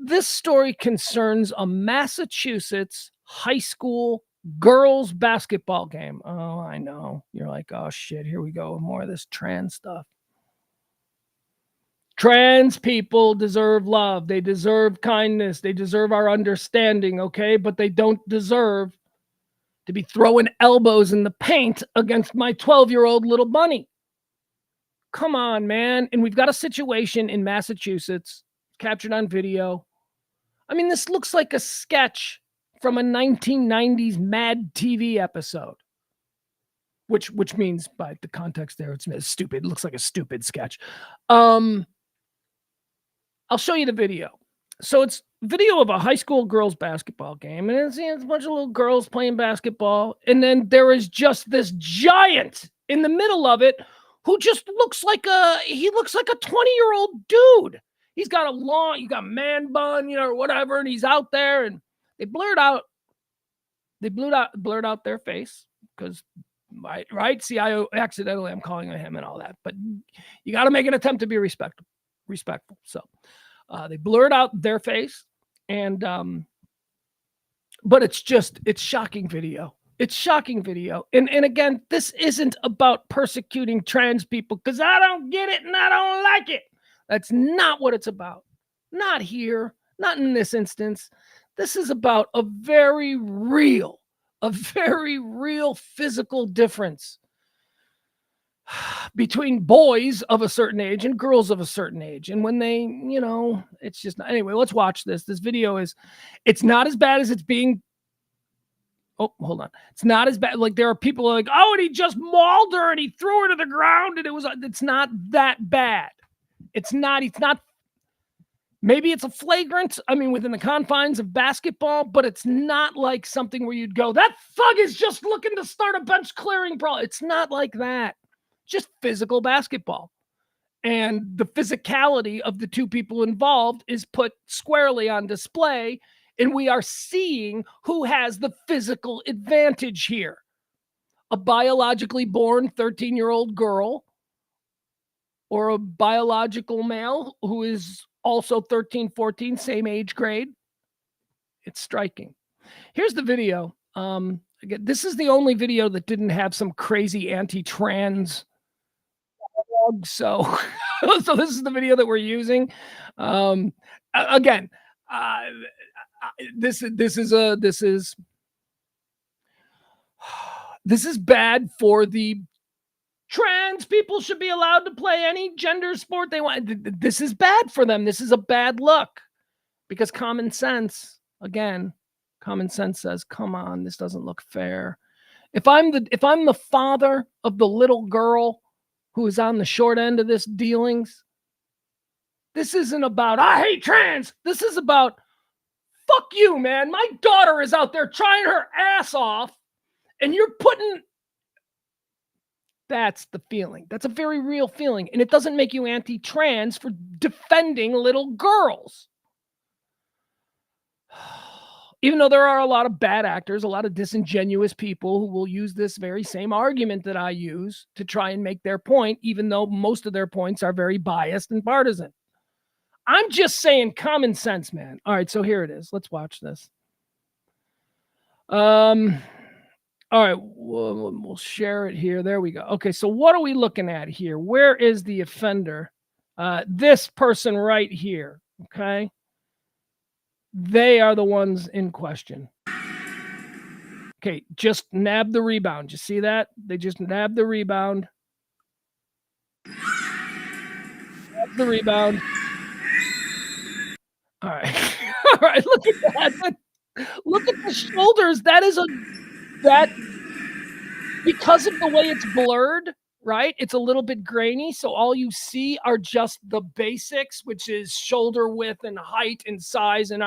This story concerns a Massachusetts high school girls basketball game. Oh, I know. You're like, oh shit, here we go. More of this trans stuff. Trans people deserve love. They deserve kindness. They deserve our understanding, okay? But they don't deserve to be throwing elbows in the paint against my 12-year-old little bunny. Come on, man. And we've got a situation in Massachusetts captured on video. I mean, this looks like a sketch from a 1990s Mad TV episode. Which means, by the context there, it's stupid. It looks like a stupid sketch. I'll show you the video. So it's video of a high school girls basketball game, and it's a bunch of little girls playing basketball, and then there is just this giant in the middle of it who just looks like a 20-year-old dude. He's got you got man bun, or whatever, and he's out there, and they blurred out their face because, right? See, I accidentally I'm calling him and all that, but you got to make an attempt to be respectful. So they blurred out their face, and but it's shocking video. It's shocking video. And again, this isn't about persecuting trans people because I don't get it and I don't like it. That's not what it's about. Not here, not in this instance. This is about a very real physical difference between boys of a certain age and girls of a certain age. And when they, it's just not. Anyway, let's watch this. This video it's not as bad as it's being. Oh, hold on. It's not as bad. Like, there are people like, oh, and he just mauled her and he threw her to the ground. And it's not that bad. It's not, maybe it's a flagrant, within the confines of basketball, but it's not like something where you'd go, that thug is just looking to start a bench clearing brawl. It's not like that. Just physical basketball. And the physicality of the two people involved is put squarely on display, and we are seeing who has the physical advantage here. A biologically born 13-year-old girl or a biological male who is also 13, 14, same age grade. It's striking. Here's the video. Again, this is the only video that didn't have some crazy anti-trans. So this is the video that we're using. Again, this is bad for the trans people. Should be allowed to play any gender sport they want. This is bad for them. This is a bad look because common sense says, come on, this doesn't look fair. If I'm the father of the little girl who is on the short end of this dealings, this isn't about, I hate trans. This is about, fuck you, man. My daughter is out there trying her ass off, and you're putting... That's the feeling. That's a very real feeling. And it doesn't make you anti-trans for defending little girls. Even though there are a lot of bad actors, a lot of disingenuous people who will use this very same argument that I use to try and make their point, even though most of their points are very biased and partisan. I'm just saying common sense, man. All right, so here it is. Let's watch this. All right, we'll share it here. There we go. Okay, so what are we looking at here? Where is the offender? This person right here, okay? They are the ones in question. Okay, just nab the rebound. You see that? They just nabbed the rebound. Nab the rebound. All right. All right, look at that. the shoulders, that because of the way it's blurred, right? It's a little bit grainy, so all you see are just the basics, which is shoulder width and height and size and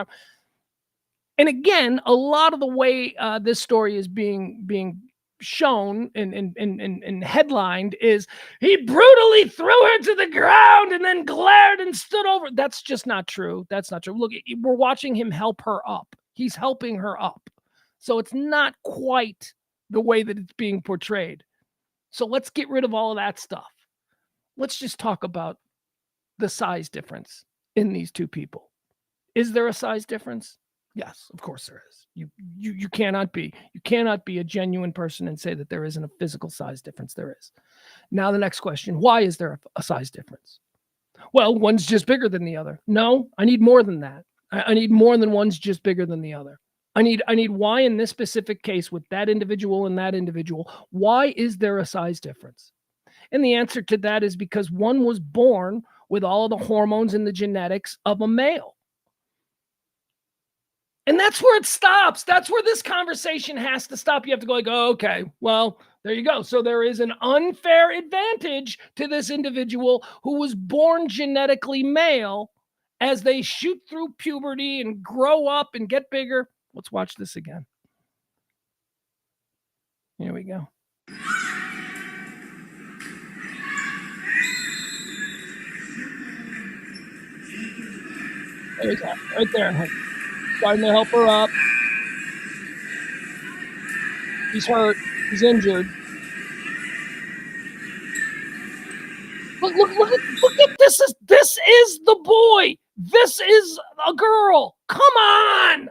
again, a lot of the way this story is being shown and headlined is he brutally threw her to the ground and then glared and stood over. That's just not true. That's not true. Look, we're watching him help her up. He's helping her up. So it's not quite the way that it's being portrayed. So let's get rid of all of that stuff. Let's just talk about the size difference in these two people. Is there a size difference? Yes, of course there is. You cannot be a genuine person and say that there isn't a physical size difference. There is. Now the next question, why is there a size difference? Well, one's just bigger than the other. No, I need more than that. I need more than one's just bigger than the other. I need why in this specific case with that individual and that individual, why is there a size difference? And the answer to that is because one was born with all of the hormones and the genetics of a male. And that's where it stops. That's where this conversation has to stop. You have to go like, oh, okay, well, there you go. So there is an unfair advantage to this individual who was born genetically male as they shoot through puberty and grow up and get bigger. Let's watch this again. Here we go. There you go, right there. Starting to help her up. He's hurt. He's injured. Look at this. This is the boy. This is a girl. Come on.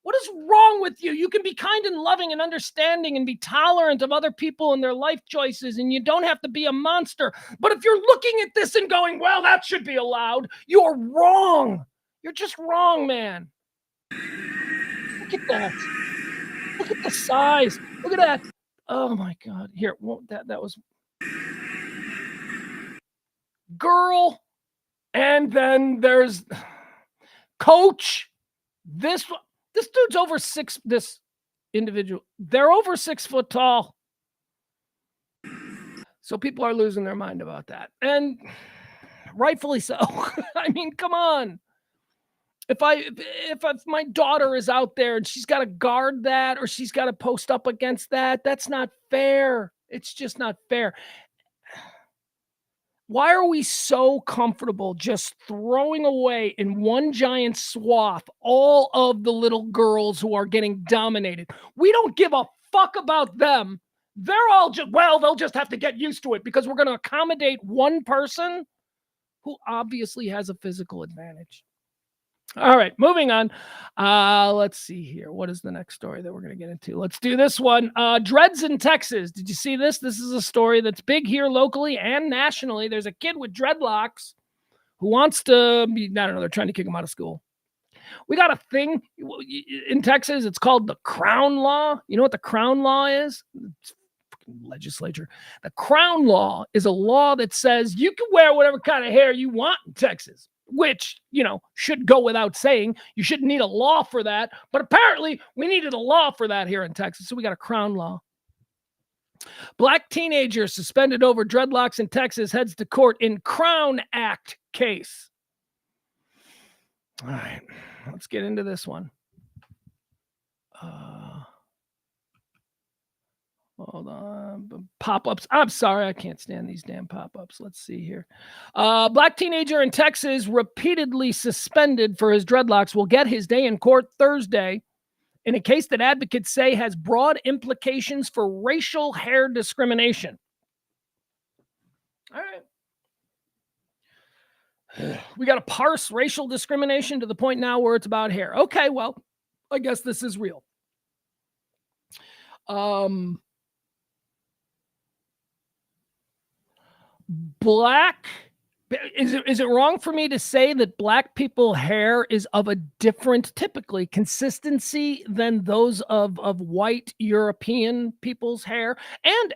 What is wrong with you? You can be kind and loving and understanding and be tolerant of other people and their life choices, and you don't have to be a monster. But if you're looking at this and going, well, that should be allowed, you're wrong. You're just wrong, man. Look at that. Look at the size. Look at that. Oh my God. Here, that was girl. And then there's coach. This dude's over this individual. They're over 6 foot tall. So people are losing their mind about that. And rightfully so. I mean, come on. If my daughter is out there and she's got to guard that or she's got to post up against that, that's not fair. It's just not fair. Why are we so comfortable just throwing away in one giant swath all of the little girls who are getting dominated? We don't give a fuck about them. They're all just, well, they'll just have to get used to it because we're going to accommodate one person who obviously has a physical advantage. All right, moving on. Let's see here. What is the next story that we're going to get into? Let's do this one. Dreads in Texas. Did you see this? This is a story that's big here locally and nationally. There's a kid with dreadlocks who wants to be, I don't know, they're trying to kick him out of school. We got a thing in Texas. It's called the Crown Law. You know what the Crown Law is? It's legislature. The Crown Law is a law that says you can wear whatever kind of hair you want in Texas. Which, should go without saying. You shouldn't need a law for that. But apparently, we needed a law for that here in Texas. So we got a Crown Law. Black teenager suspended over dreadlocks in Texas heads to court in Crown Act case. All right, let's get into this one. Hold on. Pop-ups. I'm sorry. I can't stand these damn pop-ups. Let's see here. Black teenager in Texas repeatedly suspended for his dreadlocks will get his day in court Thursday in a case that advocates say has broad implications for racial hair discrimination. All right. We got to parse racial discrimination to the point now where it's about hair. Okay, well, I guess this is real. Black, is it wrong for me to say that black people hair is of a different typically consistency than those of white European people's hair and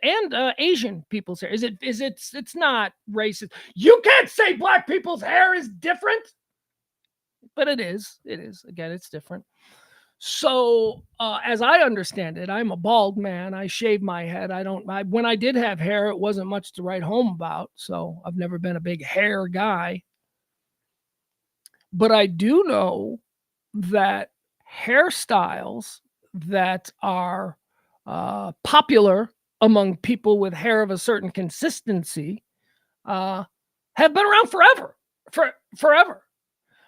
Asian people's hair? It's not racist. You can't say black people's hair is different, but it is. Again, it's different. So, as I understand it, I'm a bald man. I shave my head. When I did have hair, it wasn't much to write home about. So I've never been a big hair guy. But I do know that hairstyles that are popular among people with hair of a certain consistency uh, have been around forever. Forever.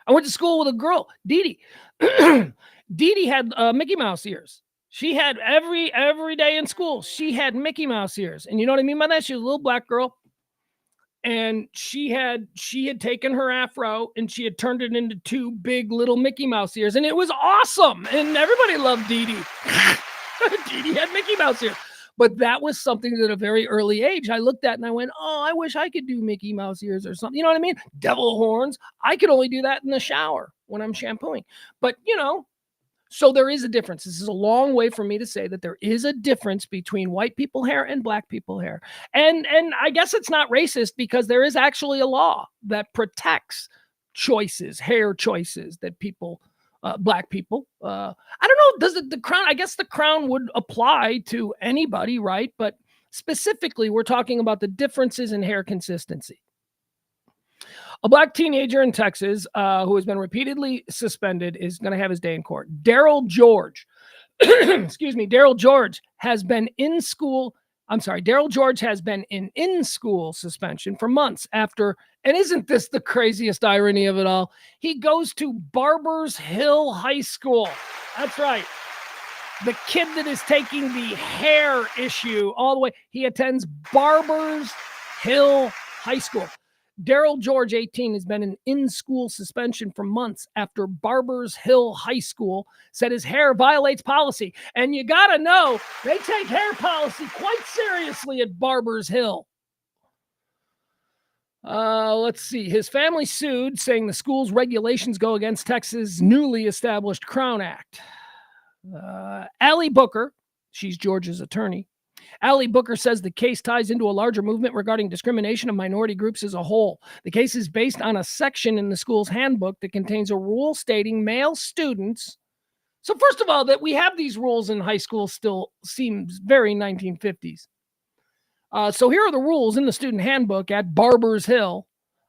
I went to school with a girl, Dee Dee. Dee Dee had Mickey Mouse ears. She had every day in school. She had Mickey Mouse ears, and you know what I mean by that? She was a little black girl, and she had taken her afro and she had turned it into two big little Mickey Mouse ears, and it was awesome. And everybody loved Dee Dee. Dee Dee had Mickey Mouse ears. But that was something that at a very early age I looked at and I went, oh, I wish I could do Mickey Mouse ears or something. You know what I mean? Devil horns. I could only do that in the shower when I'm shampooing. But, so there is a difference. This is a long way for me to say that there is a difference between white people hair and black people hair. And I guess it's not racist because there is actually a law that protects hair choices that people black people. I don't know. Does the crown? I guess the crown would apply to anybody, right? But specifically, we're talking about the differences in hair consistency. A black teenager in Texas who has been repeatedly suspended is going to have his day in court. Daryl George, Daryl George has been in school. Daryl George has been in school suspension for months after, and isn't this the craziest irony of it all? He goes to Barbers Hill High School. That's right. The kid that is taking the hair issue all the way. He attends Barbers Hill High School. Daryl George, 18, has been in school suspension for months after Barbers Hill High School said his hair violates policy. And you got to know, they take hair policy quite seriously at Barbers Hill. Let's see. His family sued, saying the school's regulations go against Texas' newly established Crown Act. Allie Booker, she's George's attorney. Allie Booker says the case ties into a larger movement regarding discrimination of minority groups as a whole. The case is based on a section in the school's handbook that contains a rule stating male students. So first of all, that we have these rules in high school still seems very 1950s. So here are the rules in the student handbook at Barbers Hill.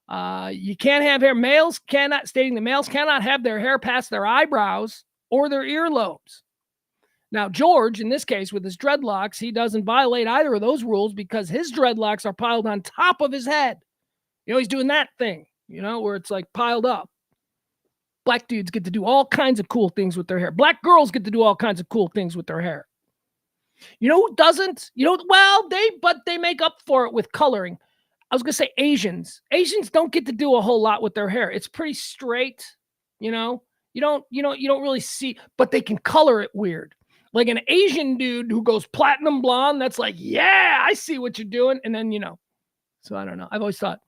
You can't have hair. Stating that males cannot have their hair past their eyebrows or their earlobes. Now, George, in this case, with his dreadlocks, he doesn't violate either of those rules because his dreadlocks are piled on top of his head. He's doing that thing, where it's like piled up. Black dudes get to do all kinds of cool things with their hair. Black girls get to do all kinds of cool things with their hair. You know who doesn't? They make up for it with coloring. I was going to say Asians. Asians don't get to do a whole lot with their hair. It's pretty straight, You don't really see, but they can color it weird. Like an Asian dude who goes platinum blonde, that's like, yeah, I see what you're doing. And then, so I don't know. I've always thought,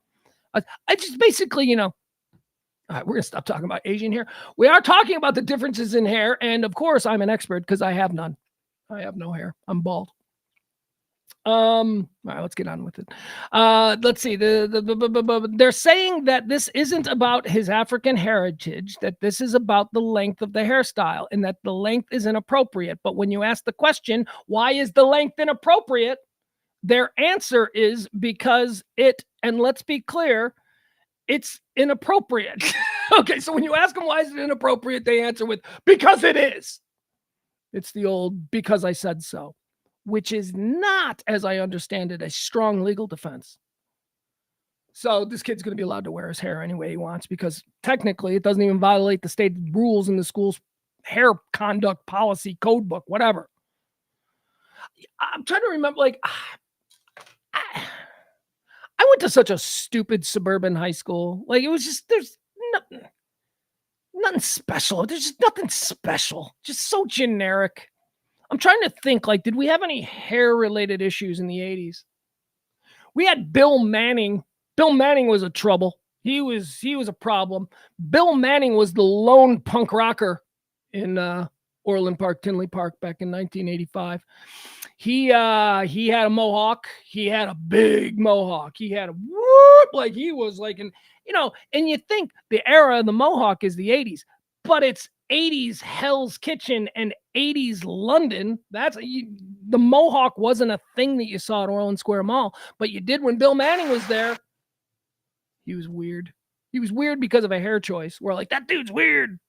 I just basically, all right, we're going to stop talking about Asian hair. We are talking about the differences in hair. And of course, I'm an expert because I have none. I have no hair. I'm bald. All right, let's get on with it. Let's see. They're saying that this isn't about his African heritage, that this is about the length of the hairstyle and that the length is inappropriate. But when you ask the question, why is the length inappropriate? Their answer is because and let's be clear, it's inappropriate. Okay, so when you ask them why is it inappropriate, they answer with, because it is. It's the old, because I said so. Which is not, as I understand it, a strong legal defense. So this kid's going to be allowed to wear his hair any way he wants because technically it doesn't even violate the state rules in the school's hair conduct policy code book, whatever. I'm trying to remember, I went to such a stupid suburban high school. Like, it was just, there's nothing special. There's just nothing special. Just so generic. I'm trying to think, did we have any hair-related issues in the 80s? We had Bill Manning. Bill Manning was a trouble. He was a problem. Bill Manning was the lone punk rocker in Orland Park, Tinley Park back in 1985. He had a mohawk. He had a big mohawk. He had a whoop, he was and you think the era of the mohawk is the 80s, but it's 80s Hell's Kitchen and 80s London. The mohawk wasn't a thing that you saw at Orland Square Mall, but you did when Bill Manning was there. He was weird. He was weird because of a hair choice. We're like, that dude's weird.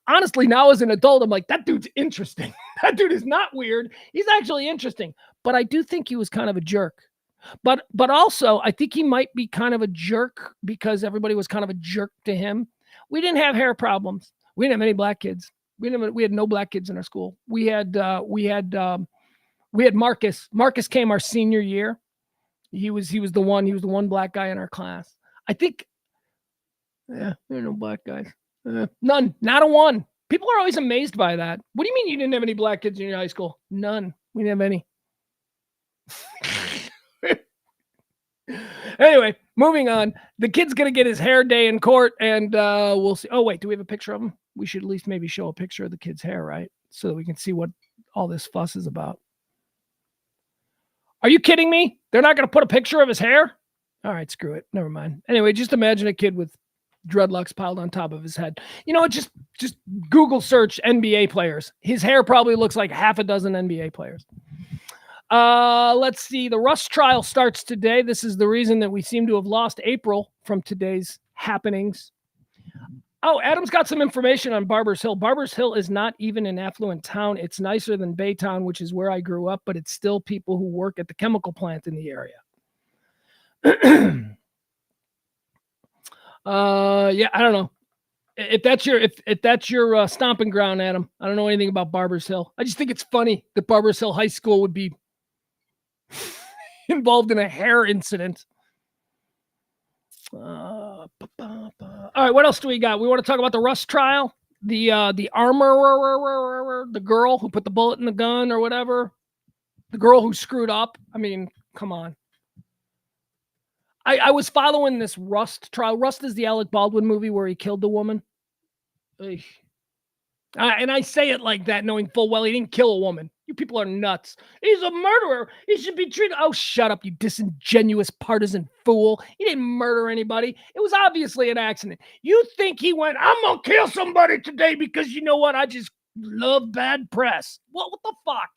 Honestly, now as an adult, I'm like, that dude's interesting. That dude is not weird. He's actually interesting. But I do think he was kind of a jerk. But also, I think he might be kind of a jerk because everybody was kind of a jerk to him. We didn't have hair problems. We didn't have any black kids. We had no black kids in our school. We had Marcus. Marcus came our senior year. He was the one black guy in our class. I think, there are no black guys. None, not a one. People are always amazed by that. What do you mean you didn't have any black kids in your high school? None. We didn't have any. Anyway, moving on. The kid's going to get his hair day in court, and we'll see. Oh, wait, do we have a picture of him? We should at least maybe show a picture of the kid's hair, right? So that we can see what all this fuss is about. Are you kidding me? They're not going to put a picture of his hair? All right, screw it. Never mind. Anyway, just imagine a kid with dreadlocks piled on top of his head. You know what? Just Google search NBA players. His hair probably looks like half a dozen NBA players. Let's see. The Rust trial starts today. This is the reason that we seem to have lost April from today's happenings. Oh, Adam's got some information on Barbers Hill. Barbers Hill is not even an affluent town. It's nicer than Baytown, which is where I grew up, but it's still people who work at the chemical plant in the area. Yeah, I don't know. If that's your stomping ground, Adam, I don't know anything about Barbers Hill. I just think it's funny that Barbers Hill High School would be involved in a hair incident. All right, what else do we got? We want to talk about the Rust trial, the armorer, the girl who put the bullet in the gun or whatever, the girl who screwed up. I mean, come on. I was following this Rust trial. Rust is the Alec Baldwin movie where he killed the woman. And I say it like that, knowing full well he didn't kill a woman. You people are nuts. He's a murderer. He should be treated. Oh, shut up, you disingenuous partisan fool. He didn't murder anybody. It was obviously an accident. You think he went, I'm going to kill somebody today because you know what? I just love bad press. What the fuck?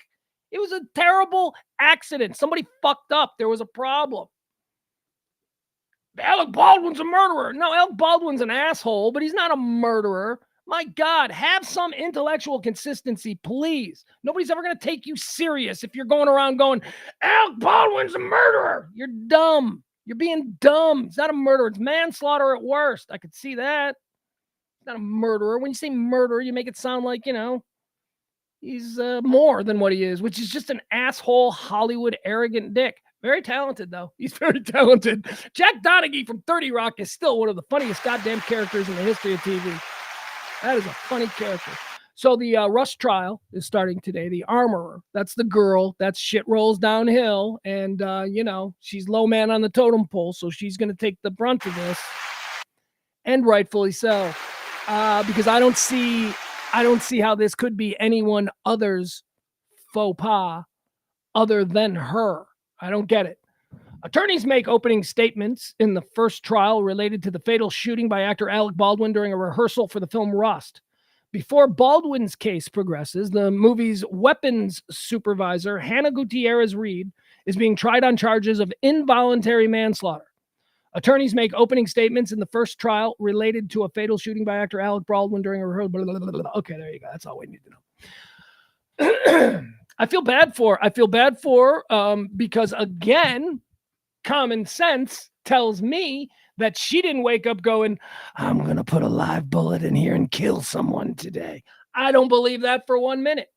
It was a terrible accident. Somebody fucked up. There was a problem. Alec Baldwin's a murderer. No, Alec Baldwin's an asshole, but he's not a murderer. My God, have some intellectual consistency, please. Nobody's ever going to take you serious if you're going around going, Alec Baldwin's a murderer. You're dumb. You're being dumb. It's not a murderer. It's manslaughter at worst. I could see that. He's not a murderer. When you say murderer, you make it sound like, he's more than what he is, which is just an asshole, Hollywood, arrogant dick. Very talented, though. He's very talented. Jack Donaghy from 30 Rock is still one of the funniest goddamn characters in the history of TV. That is a funny character. So the Rust trial is starting today. The armorer, that's the girl. That shit rolls downhill. And, she's low man on the totem pole, so she's going to take the brunt of this. And rightfully so. Because I don't see how this could be anyone other's faux pas other than her. I don't get it. Attorneys make opening statements in the first trial related to the fatal shooting by actor Alec Baldwin during a rehearsal for the film Rust. Before Baldwin's case progresses, the movie's weapons supervisor, Hannah Gutierrez-Reed, is being tried on charges of involuntary manslaughter. Attorneys make opening statements in the first trial related to a fatal shooting by actor Alec Baldwin during a rehearsal. Okay, there you go. That's all we need to know. I feel bad for because, again, common sense tells me that she didn't wake up going, I'm going to put a live bullet in here and kill someone today. I don't believe that for 1 minute.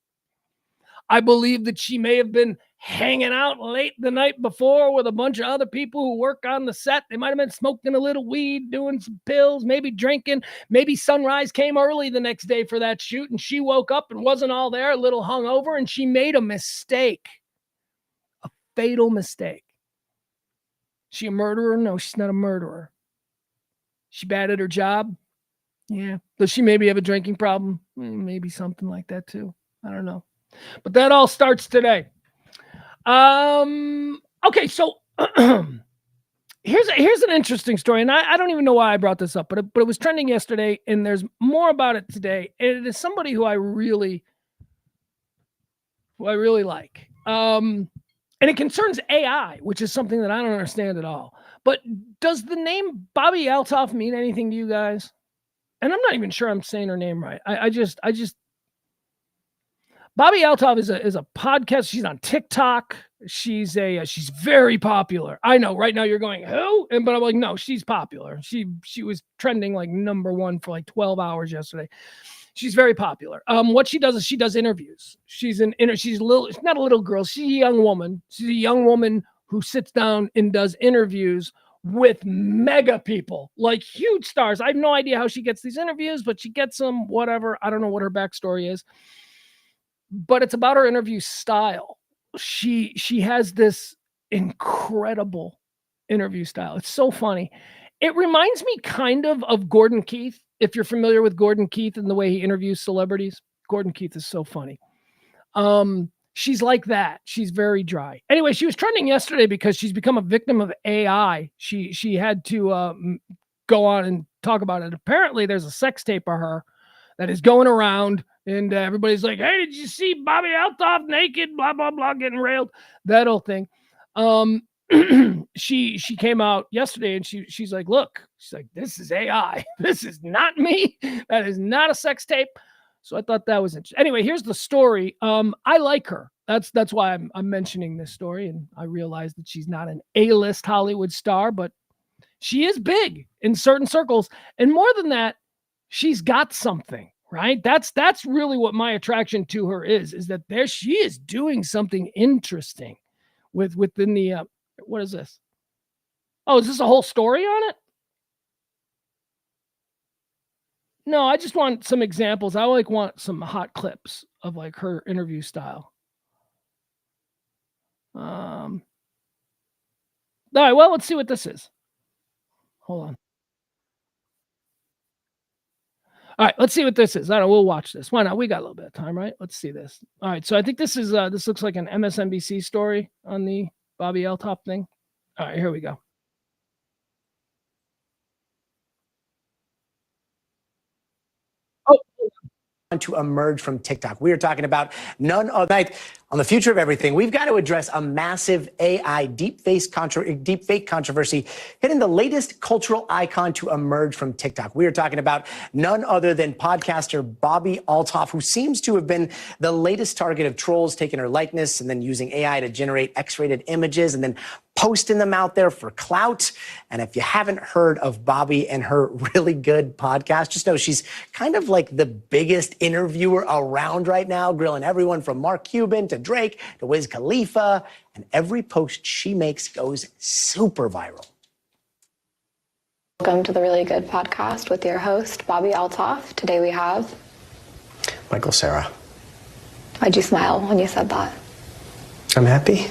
I believe that she may have been hanging out late the night before with a bunch of other people who work on the set. They might have been smoking a little weed, doing some pills, maybe drinking. Maybe sunrise came early the next day for that shoot, and she woke up and wasn't all there, a little hungover, and she made a mistake. A fatal mistake. She a murderer? No, she's not a murderer. She bad at her job? Yeah. Does she maybe have a drinking problem? Maybe something like that too. I don't know. But that all starts today. Okay, so Here's an interesting story, and I don't even know why I brought this up, but it was trending yesterday, and there's more about it today. And it is somebody who I really like. And it concerns AI, which is something that I don't understand at all. But does the name Bobbi Althoff mean anything to you guys? And I'm not even sure I'm saying her name right. I just Bobbi Althoff is a podcast. She's on TikTok. She's very popular. I know right now you're going, who? But I'm like, no, she's popular. She was trending like #1 for like 12 hours yesterday. She's very popular. What she does is she does interviews. She's not a little girl. She's a young woman. She's a young woman who sits down and does interviews with mega people, like huge stars. I have no idea how she gets these interviews, but she gets them, whatever. I don't know what her backstory is, but it's about her interview style. She has this incredible interview style. It's so funny. It reminds me kind of Gordon Keith. If you're familiar with Gordon Keith and the way he interviews celebrities, Gordon Keith is so funny. She's like that. She's very dry. Anyway, she was trending yesterday because she's become a victim of AI. She had to go on and talk about it. Apparently, there's a sex tape of her that is going around, and everybody's like, "Hey, did you see Bobbi Althoff naked? Blah blah blah, getting railed." That whole thing. She came out yesterday and she's like, look, she's like, this is AI. This is not me. That is not a sex tape. So I thought that was interesting. Anyway, here's the story. I like her. That's why I'm mentioning this story. And I realized that she's not an A-list Hollywood star, but she is big in certain circles. And more than that, she's got something, right? That's really what my attraction to her is that there she is doing something interesting within the what is this? Oh, is this a whole story on it? No, I just want some examples. I want some hot clips of like her interview style. All right, well, let's see what this is. Hold on. All right, let's see what this is. I don't know, we'll watch this. Why not? We got a little bit of time, right? Let's see this. All right, so I think this is this looks like an MSNBC story on the Bobbi Althoff thing. All right, here we go. To emerge from TikTok. We are talking about none other night on the future of everything. We've got to address a massive AI deepfake controversy hitting the latest cultural icon to emerge from TikTok. We are talking about none other than podcaster Bobbi Althoff, who seems to have been the latest target of trolls taking her likeness and then using AI to generate X-rated images and then posting them out there for clout. And if you haven't heard of Bobbi and her really good podcast, just know she's kind of like the biggest interviewer around right now, grilling everyone from Mark Cuban to Drake to Wiz Khalifa. And every post she makes goes super viral. Welcome to the Really Good Podcast with your host, Bobbi Althoff. Today we have... Michael Cera. Why'd you smile when you said that? I'm happy.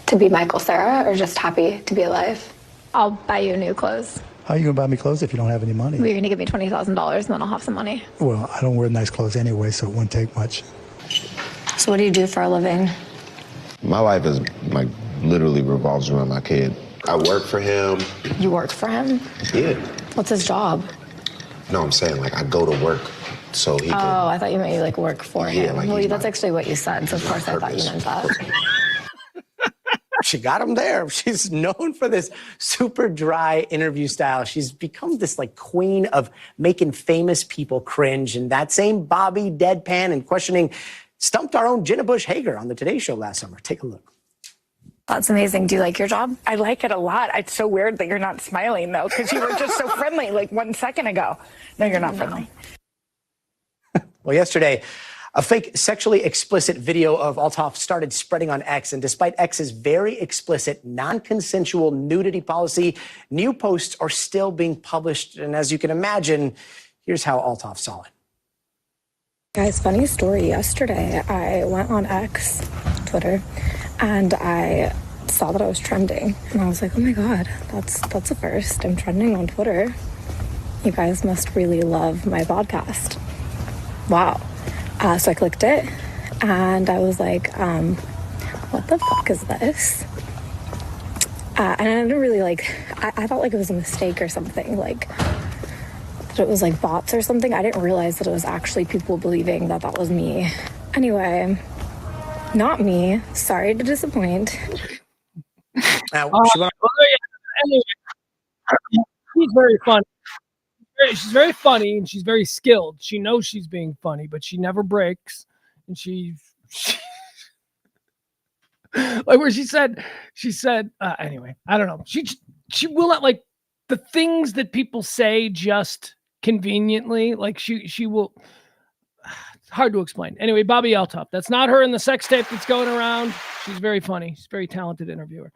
To be Michael Cera or just happy to be alive? I'll buy you new clothes. How are you going to buy me clothes if you don't have any money? You're going to give me $20,000 and then I'll have some money. Well, I don't wear nice clothes anyway, so it wouldn't take much. So what do you do for a living? My life is like literally revolves around my kid. I work for him. You work for him? Yeah. What's his job? No, I'm saying like I go to work so he can. Oh, I thought you meant you like work for him. Like well, that's actually what you said, so of course I thought you meant that. She got him there. She's known for this super dry interview style. She's become this like queen of making famous people cringe. And that same Bobbi deadpan and questioning stumped our own Jenna Bush Hager on the Today Show last summer. Take a look. That's amazing. Do you like your job? I like it a lot. It's so weird that you're not smiling, though, because you were just so friendly like 1 second ago. No, you're not friendly. Well, yesterday, a fake sexually explicit video of Althoff started spreading on X, and despite X's very explicit, non-consensual nudity policy, new posts are still being published. And as you can imagine, here's how Althoff saw it. Guys, funny story. Yesterday, I went on X, Twitter, and I saw that I was trending. And I was like, oh my God, that's a first. I'm trending on Twitter. You guys must really love my podcast. Wow. So I clicked it, and I was like, what the fuck is this? And I didn't really I thought like it was a mistake or something, like that it was like bots or something. I didn't realize that it was actually people believing that that was me. Anyway, not me. Sorry to disappoint. Now, Anyway, she's very funny. She's very funny and she's very skilled. She knows she's being funny, but she never breaks. And she like where she said, anyway, I don't know. She will not, like, the things that people say just conveniently, like she will. It's hard to explain. Anyway, Bobby Altop. That's not her in the sex tape that's going around. She's very funny. She's a very talented interviewer.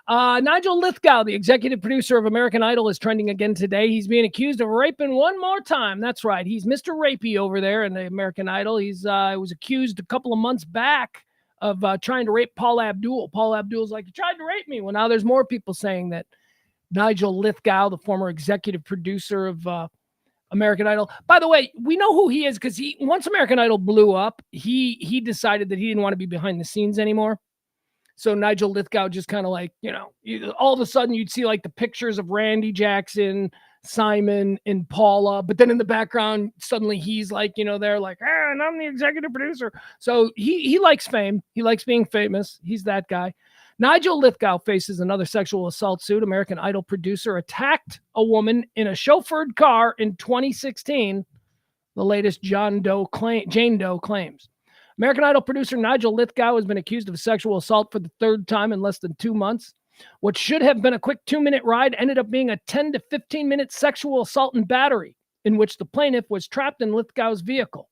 Nigel Lithgow, the executive producer of American Idol, is trending again today. He's being accused of raping one more time. That's right. He's Mr. Rapey over there in the American Idol. He's was accused a couple of months back of trying to rape Paul Abdul. Paul Abdul's like, you tried to rape me. Well, now there's more people saying that Nigel Lithgow, the former executive producer of American Idol. By the way, we know who he is because once American Idol blew up, he decided that he didn't want to be behind the scenes anymore. So Nigel Lithgow just kind of like, all of a sudden you'd see like the pictures of Randy Jackson, Simon, and Paula. But then in the background, suddenly he's like, they're like, and I'm the executive producer. So he likes fame. He likes being famous. He's that guy. Nigel Lithgow faces another sexual assault suit. American Idol producer attacked a woman in a chauffeured car in 2016. The latest Jane Doe claims. American Idol producer Nigel Lithgow has been accused of sexual assault for the third time in less than 2 months. What should have been a quick 2-minute ride ended up being a 10 to 15-minute sexual assault and battery, in which the plaintiff was trapped in Lithgow's vehicle.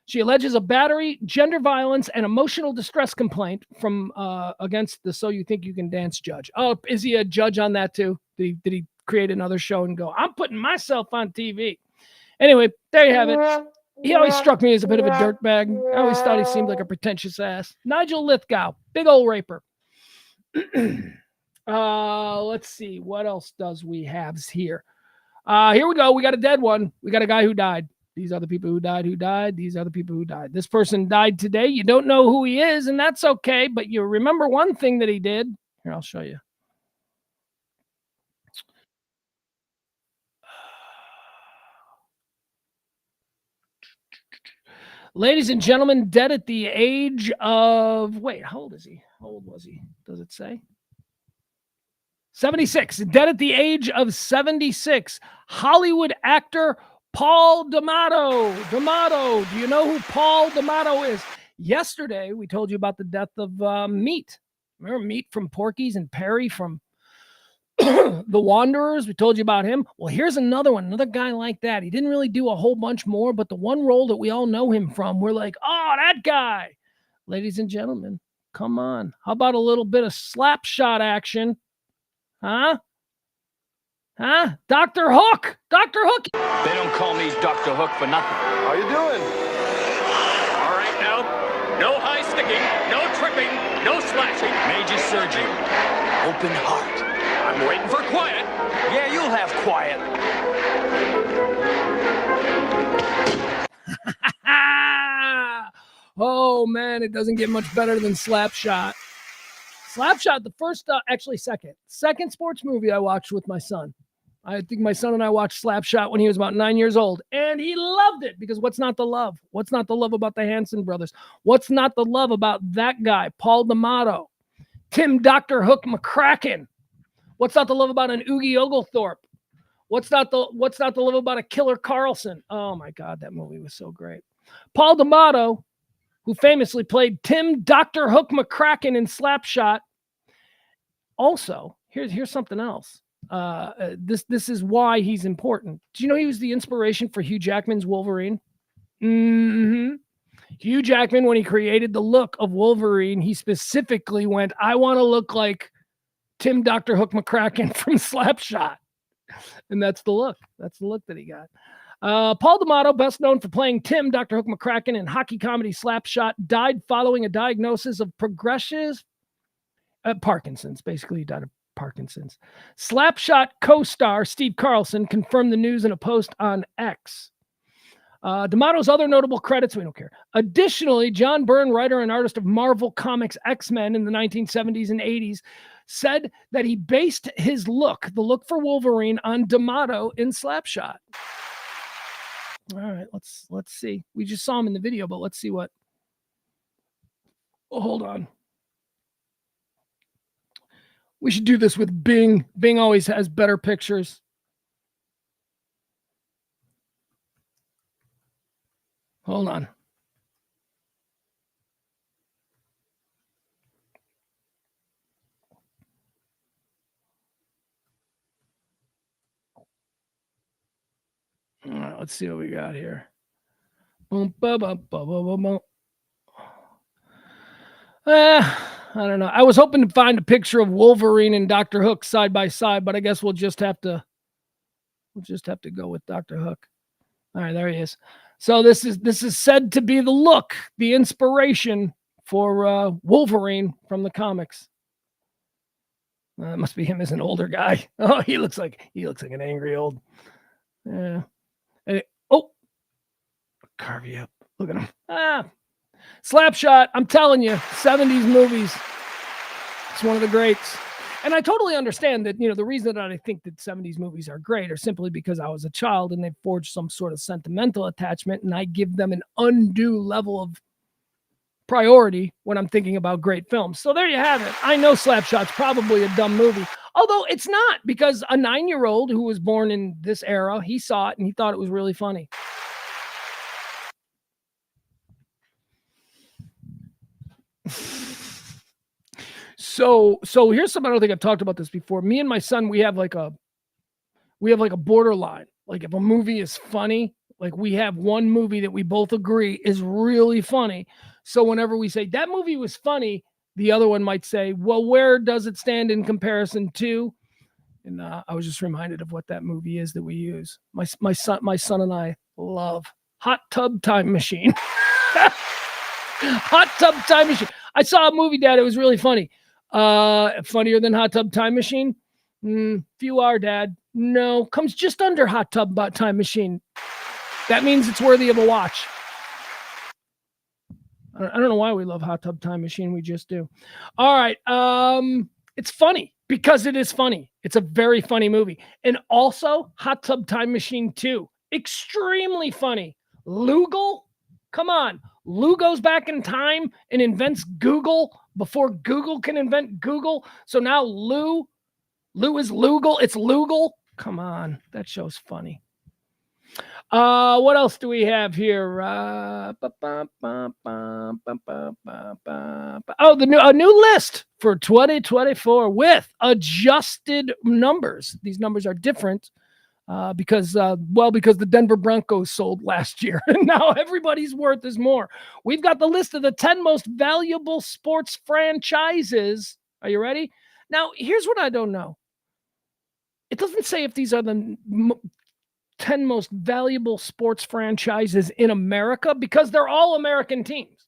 She alleges a battery, gender violence, and emotional distress complaint from against the So You Think You Can Dance judge. Oh, is he a judge on that too? Did he create another show and go, I'm putting myself on TV? Anyway, there you have it. He always struck me as a bit of a dirtbag. I always thought he seemed like a pretentious ass. Nigel Lithgow, big old raper. Let's see. What else does we have here? Here we go. We got a dead one. We got a guy who died. These are the people who died. These are the people who died. This person died today. You don't know who he is, and that's okay. But you remember one thing that he did. Here, I'll show you. Ladies and gentlemen, dead at the age of, wait, how old is he? How old was he? Does it say? 76. Dead at the age of 76. Hollywood actor Paul D'Amato. D'Amato. Do you know who Paul D'Amato is? Yesterday, we told you about the death of Meat. Remember Meat from Porky's and Perry from The Wanderers? We told you about him. Well, here's another one, another guy like that. He didn't really do a whole bunch more, but the one role that we all know him from, we're like, oh, that guy. Ladies and gentlemen, come on. How about a little bit of slap shot action? Huh? Dr. Hook. Dr. Hook. They don't call me Dr. Hook for nothing. How you doing? All right now, no high sticking, no tripping, no slashing. Major surgery. Open heart. I'm waiting for quiet. Yeah, you'll have quiet. Oh, man, it doesn't get much better than Slapshot. Slapshot, the first, actually second sports movie I watched with my son. I think my son and I watched Slapshot when he was about 9 years old, and he loved it because what's not the love? What's not the love about the Hanson brothers? What's not the love about that guy, Paul D'Amato, Tim Dr. Hook McCracken? What's not to love about an Oogie Oglethorpe? What's not to love about a Killer Carlson? Oh my God, that movie was so great. Paul D'Amato, who famously played Tim Dr. Hook McCracken in Slapshot. Also, here's something else. This is why he's important. Do you know he was the inspiration for Hugh Jackman's Wolverine? Mm-hmm. Hugh Jackman, when he created the look of Wolverine, he specifically went, I want to look like Tim Dr. Hook McCracken from Slapshot. And that's the look. That's the look that he got. Paul D'Amato, best known for playing Tim Dr. Hook McCracken in hockey comedy Slapshot, died following a diagnosis of progressive Parkinson's. Basically, he died of Parkinson's. Slapshot co-star Steve Carlson confirmed the news in a post on X. D'Amato's other notable credits, we don't care. Additionally, John Byrne, writer and artist of Marvel Comics X-Men in the 1970s and 80s, said that he based his look, the look for Wolverine, on D'Amato in Slapshot. All right, let's see. We just saw him in the video, but let's see what. Oh, hold on. We should do this with Bing. Bing always has better pictures. Hold on. All right, let's see what we got here. Boom, ba, ba, ba, ba, ba, ba. I don't know. I was hoping to find a picture of Wolverine and Dr. Hook side by side, but I guess we'll just have to go with Dr. Hook. All right, there he is. So this is said to be the look, the inspiration for Wolverine from the comics. It must be him as an older guy. Oh, he looks like an angry old. Yeah. Oh, carve you up. Look at him. Slapshot. I'm telling you, 70s movies. It's one of the greats. And I totally understand that, the reason that I think that 70s movies are great are simply because I was a child and they forged some sort of sentimental attachment, and I give them an undue level of priority when I'm thinking about great films. So there you have it. I know Slapshot's probably a dumb movie, although it's not, because a 9-year-old who was born in this era, he saw it and he thought it was really funny. So here's something. I don't think I've talked about this before. Me and my son, we have like a borderline. Like if a movie is funny, like we have one movie that we both agree is really funny. So whenever we say that movie was funny, the other one might say, well, where does it stand in comparison to? And I was just reminded of what that movie is that we use. My son and I love Hot Tub Time Machine. Hot Tub Time Machine. I saw a movie, Dad. It was really funny. Funnier than Hot Tub Time Machine? Few are, Dad. No, comes just under Hot Tub Time Machine. That means it's worthy of a watch. I don't know why we love Hot Tub Time Machine. We just do. All right. It's funny because it is funny. It's a very funny movie. And also Hot Tub Time Machine 2. Extremely funny. Lugal? Come on. Lou goes back in time and invents Google before Google can invent Google. So now Lou is Lugal. It's Lugal. Come on. That show's funny. What else do we have here? A new list for 2024 with adjusted numbers. These numbers are different because the Denver Broncos sold last year, and now everybody's worth is more. We've got the list of the 10 most valuable sports franchises. Are you ready? Now, here's what I don't know. It doesn't say if these are the 10 most valuable sports franchises in America, because they're all American teams.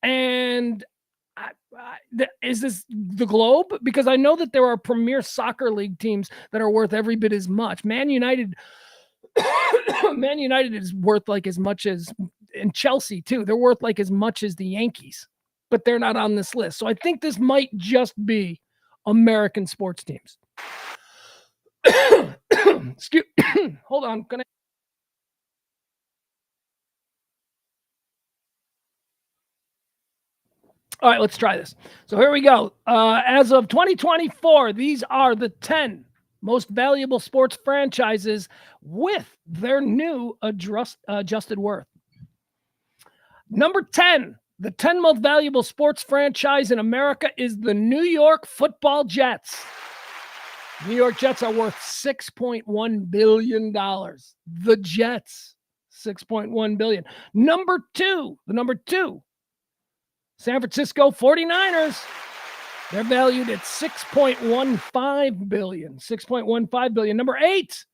And is this the globe? Because I know that there are Premier Soccer League teams that are worth every bit as much. Man United is worth like as much as, and Chelsea too. They're worth like as much as the Yankees, but they're not on this list. So I think this might just be American sports teams. Hold on. All right, let's try this. So here we go. As of 2024, these are the 10 most valuable sports franchises with their new adjusted worth. Number 10, the 10 most valuable sports franchise in America is the New York Football Jets. New York Jets are worth $6.1 billion. The Jets, $6.1 billion. Number two, San Francisco 49ers. They're valued at $6.15 billion. $6.15 billion. Number 8,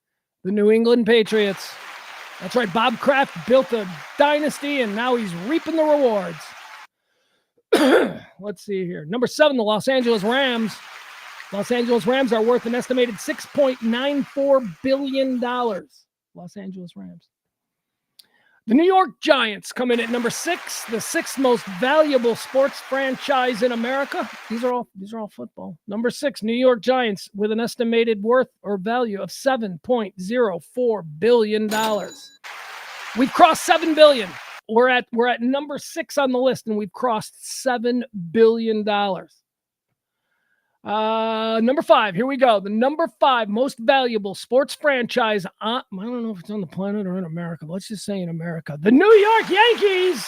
the New England Patriots. That's right. Bob Kraft built a dynasty, and now he's reaping the rewards. Let's see here. Number 7, the Los Angeles Rams. Los Angeles Rams are worth an estimated $6.94 billion. Los Angeles Rams. The New York Giants come in at number 6, the 6th most valuable sports franchise in America. These are all football. Number 6, New York Giants, with an estimated worth or value of $7.04 billion. We've crossed $7 billion. We're at number 6 on the list, and we've crossed $7 billion. Number 5, here we go. The number 5 most valuable sports franchise I don't know if it's on the planet or in America, but let's just say in America. The New York Yankees.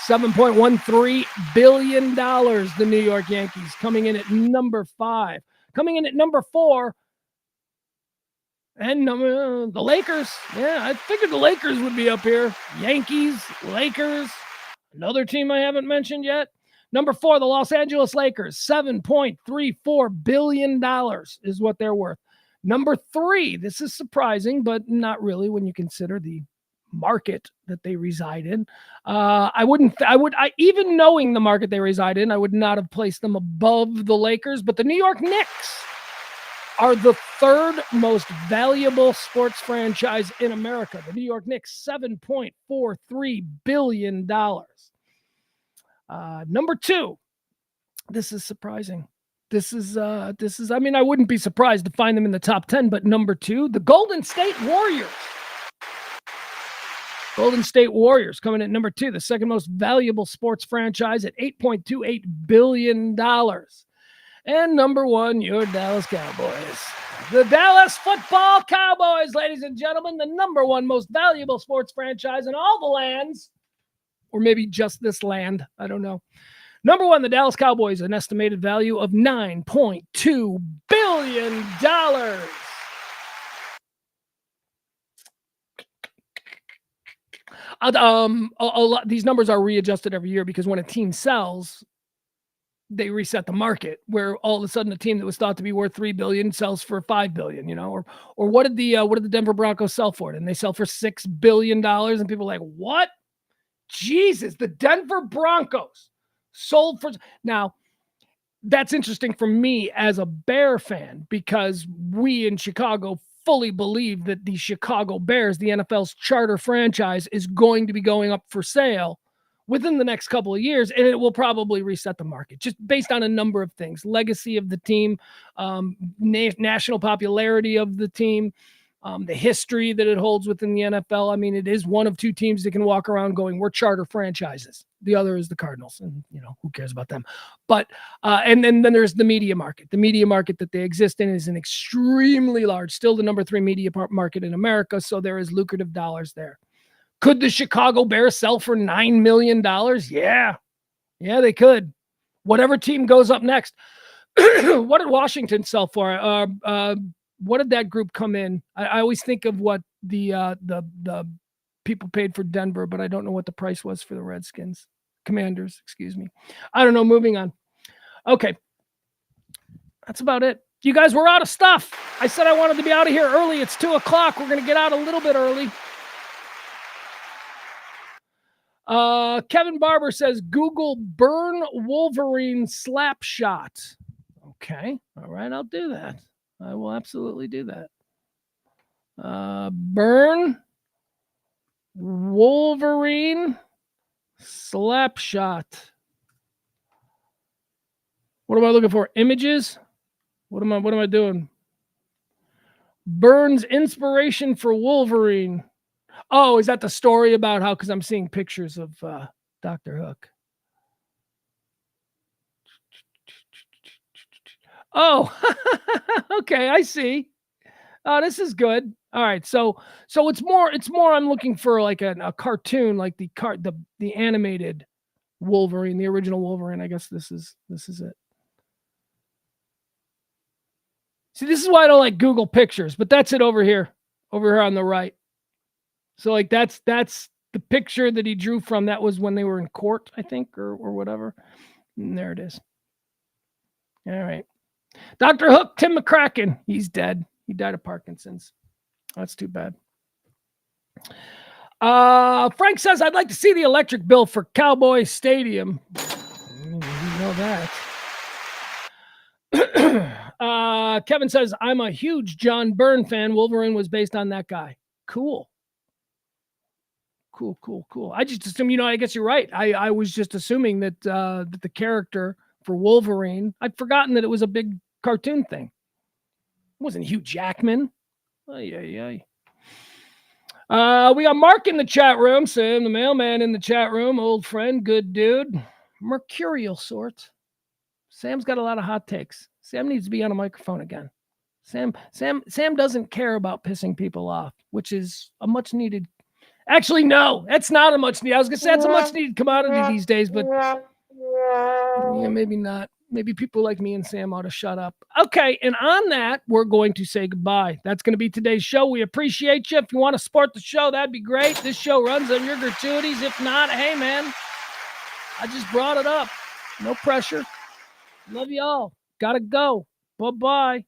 $7.13 billion, the New York Yankees, coming in at number 5. Coming in at number 4, and the Lakers. Yeah, I figured the Lakers would be up here. Yankees, Lakers, another team I haven't mentioned yet. Number 4, the Los Angeles Lakers, $7.34 billion is what they're worth. Number 3, this is surprising, but not really when you consider the market that they reside in. Even knowing the market they reside in, I would not have placed them above the Lakers, but the New York Knicks are the 3rd most valuable sports franchise in America. The New York Knicks, $7.43 billion. Number 2, this is surprising. This is, I wouldn't be surprised to find them in the top 10, but number 2, the Golden State Warriors. Golden State Warriors coming at number 2, the 2nd most valuable sports franchise at $8.28 billion. And number 1, your Dallas Cowboys. The Dallas Football Cowboys, ladies and gentlemen, the number 1 most valuable sports franchise in all the lands. Or maybe just this land. I don't know. Number 1, the Dallas Cowboys, an estimated value of $9.2 billion. These numbers are readjusted every year because when a team sells, they reset the market, where all of a sudden a team that was thought to be worth $3 billion sells for $5 billion, or what did the Denver Broncos sell for? And they sell for $6 billion, and people are like, what? Jesus, the Denver Broncos sold for. Now, that's interesting for me as a Bear fan, because we in Chicago fully believe that the Chicago Bears, the NFL's charter franchise, is going to be going up for sale within the next couple of years, and it will probably reset the market just based on a number of things: legacy of the team, national popularity of the team, the history that it holds within the NFL. I mean, it is one of 2 teams that can walk around going, we're charter franchises. The other is the Cardinals, and who cares about them? But and then there's the media market. The media market that they exist in is an extremely large, still the number 3 media market in America. So there is lucrative dollars there. Could the Chicago Bears sell for $9 million? Yeah, they could. Whatever team goes up next. What did Washington sell for? What did that group come in? I always think of what the people paid for Denver, but I don't know what the price was for the Commanders, excuse me. I don't know. Moving on. Okay. That's about it. You guys, we're out of stuff. I said I wanted to be out of here early. It's 2:00. We're going to get out a little bit early. Kevin Barber says, Google burn Wolverine slap shot. Okay. All right. I'll do that. I will absolutely do that. Burn Wolverine slap shot. What am I looking for? Images? What am I doing? Burns inspiration for Wolverine. Oh, is that the story about how, because I'm seeing pictures of Dr. Hook. Oh, okay, I see. Oh, this is good. All right, so it's more. I'm looking for like a cartoon, like the animated Wolverine, the original Wolverine. I guess this is it. See, this is why I don't like Google Pictures, but that's it over here on the right. So like that's the picture that he drew from. That was when they were in court, I think, or whatever. And there it is. All right. Dr. Hook, Tim McCracken, he's dead. He died of Parkinson's. That's too bad. Frank says, I'd like to see the electric bill for Cowboy Stadium. You know that. Kevin says, I'm a huge John Byrne fan. Wolverine was based on that guy. Cool. Cool. I just assume, I guess you're right. I was just assuming that that the character for Wolverine, I'd forgotten that it was a big cartoon thing. It wasn't Hugh Jackman. We got Mark in the chat room, Sam the mailman in the chat room, old friend, good dude, mercurial sort. Sam's got a lot of hot takes. Sam needs to be on a microphone again. Sam doesn't care about pissing people off, which is a much needed. Actually, no, that's not a much need. I was gonna say that's a much needed commodity these days, but yeah, maybe not. Maybe people like me and Sam ought to shut up. Okay, and on that, we're going to say goodbye. That's going to be today's show. We appreciate you. If you want to support the show, that'd be great. This show runs on your gratuities. If not, hey, man, I just brought it up. No pressure. Love you all. Gotta go. Bye-bye.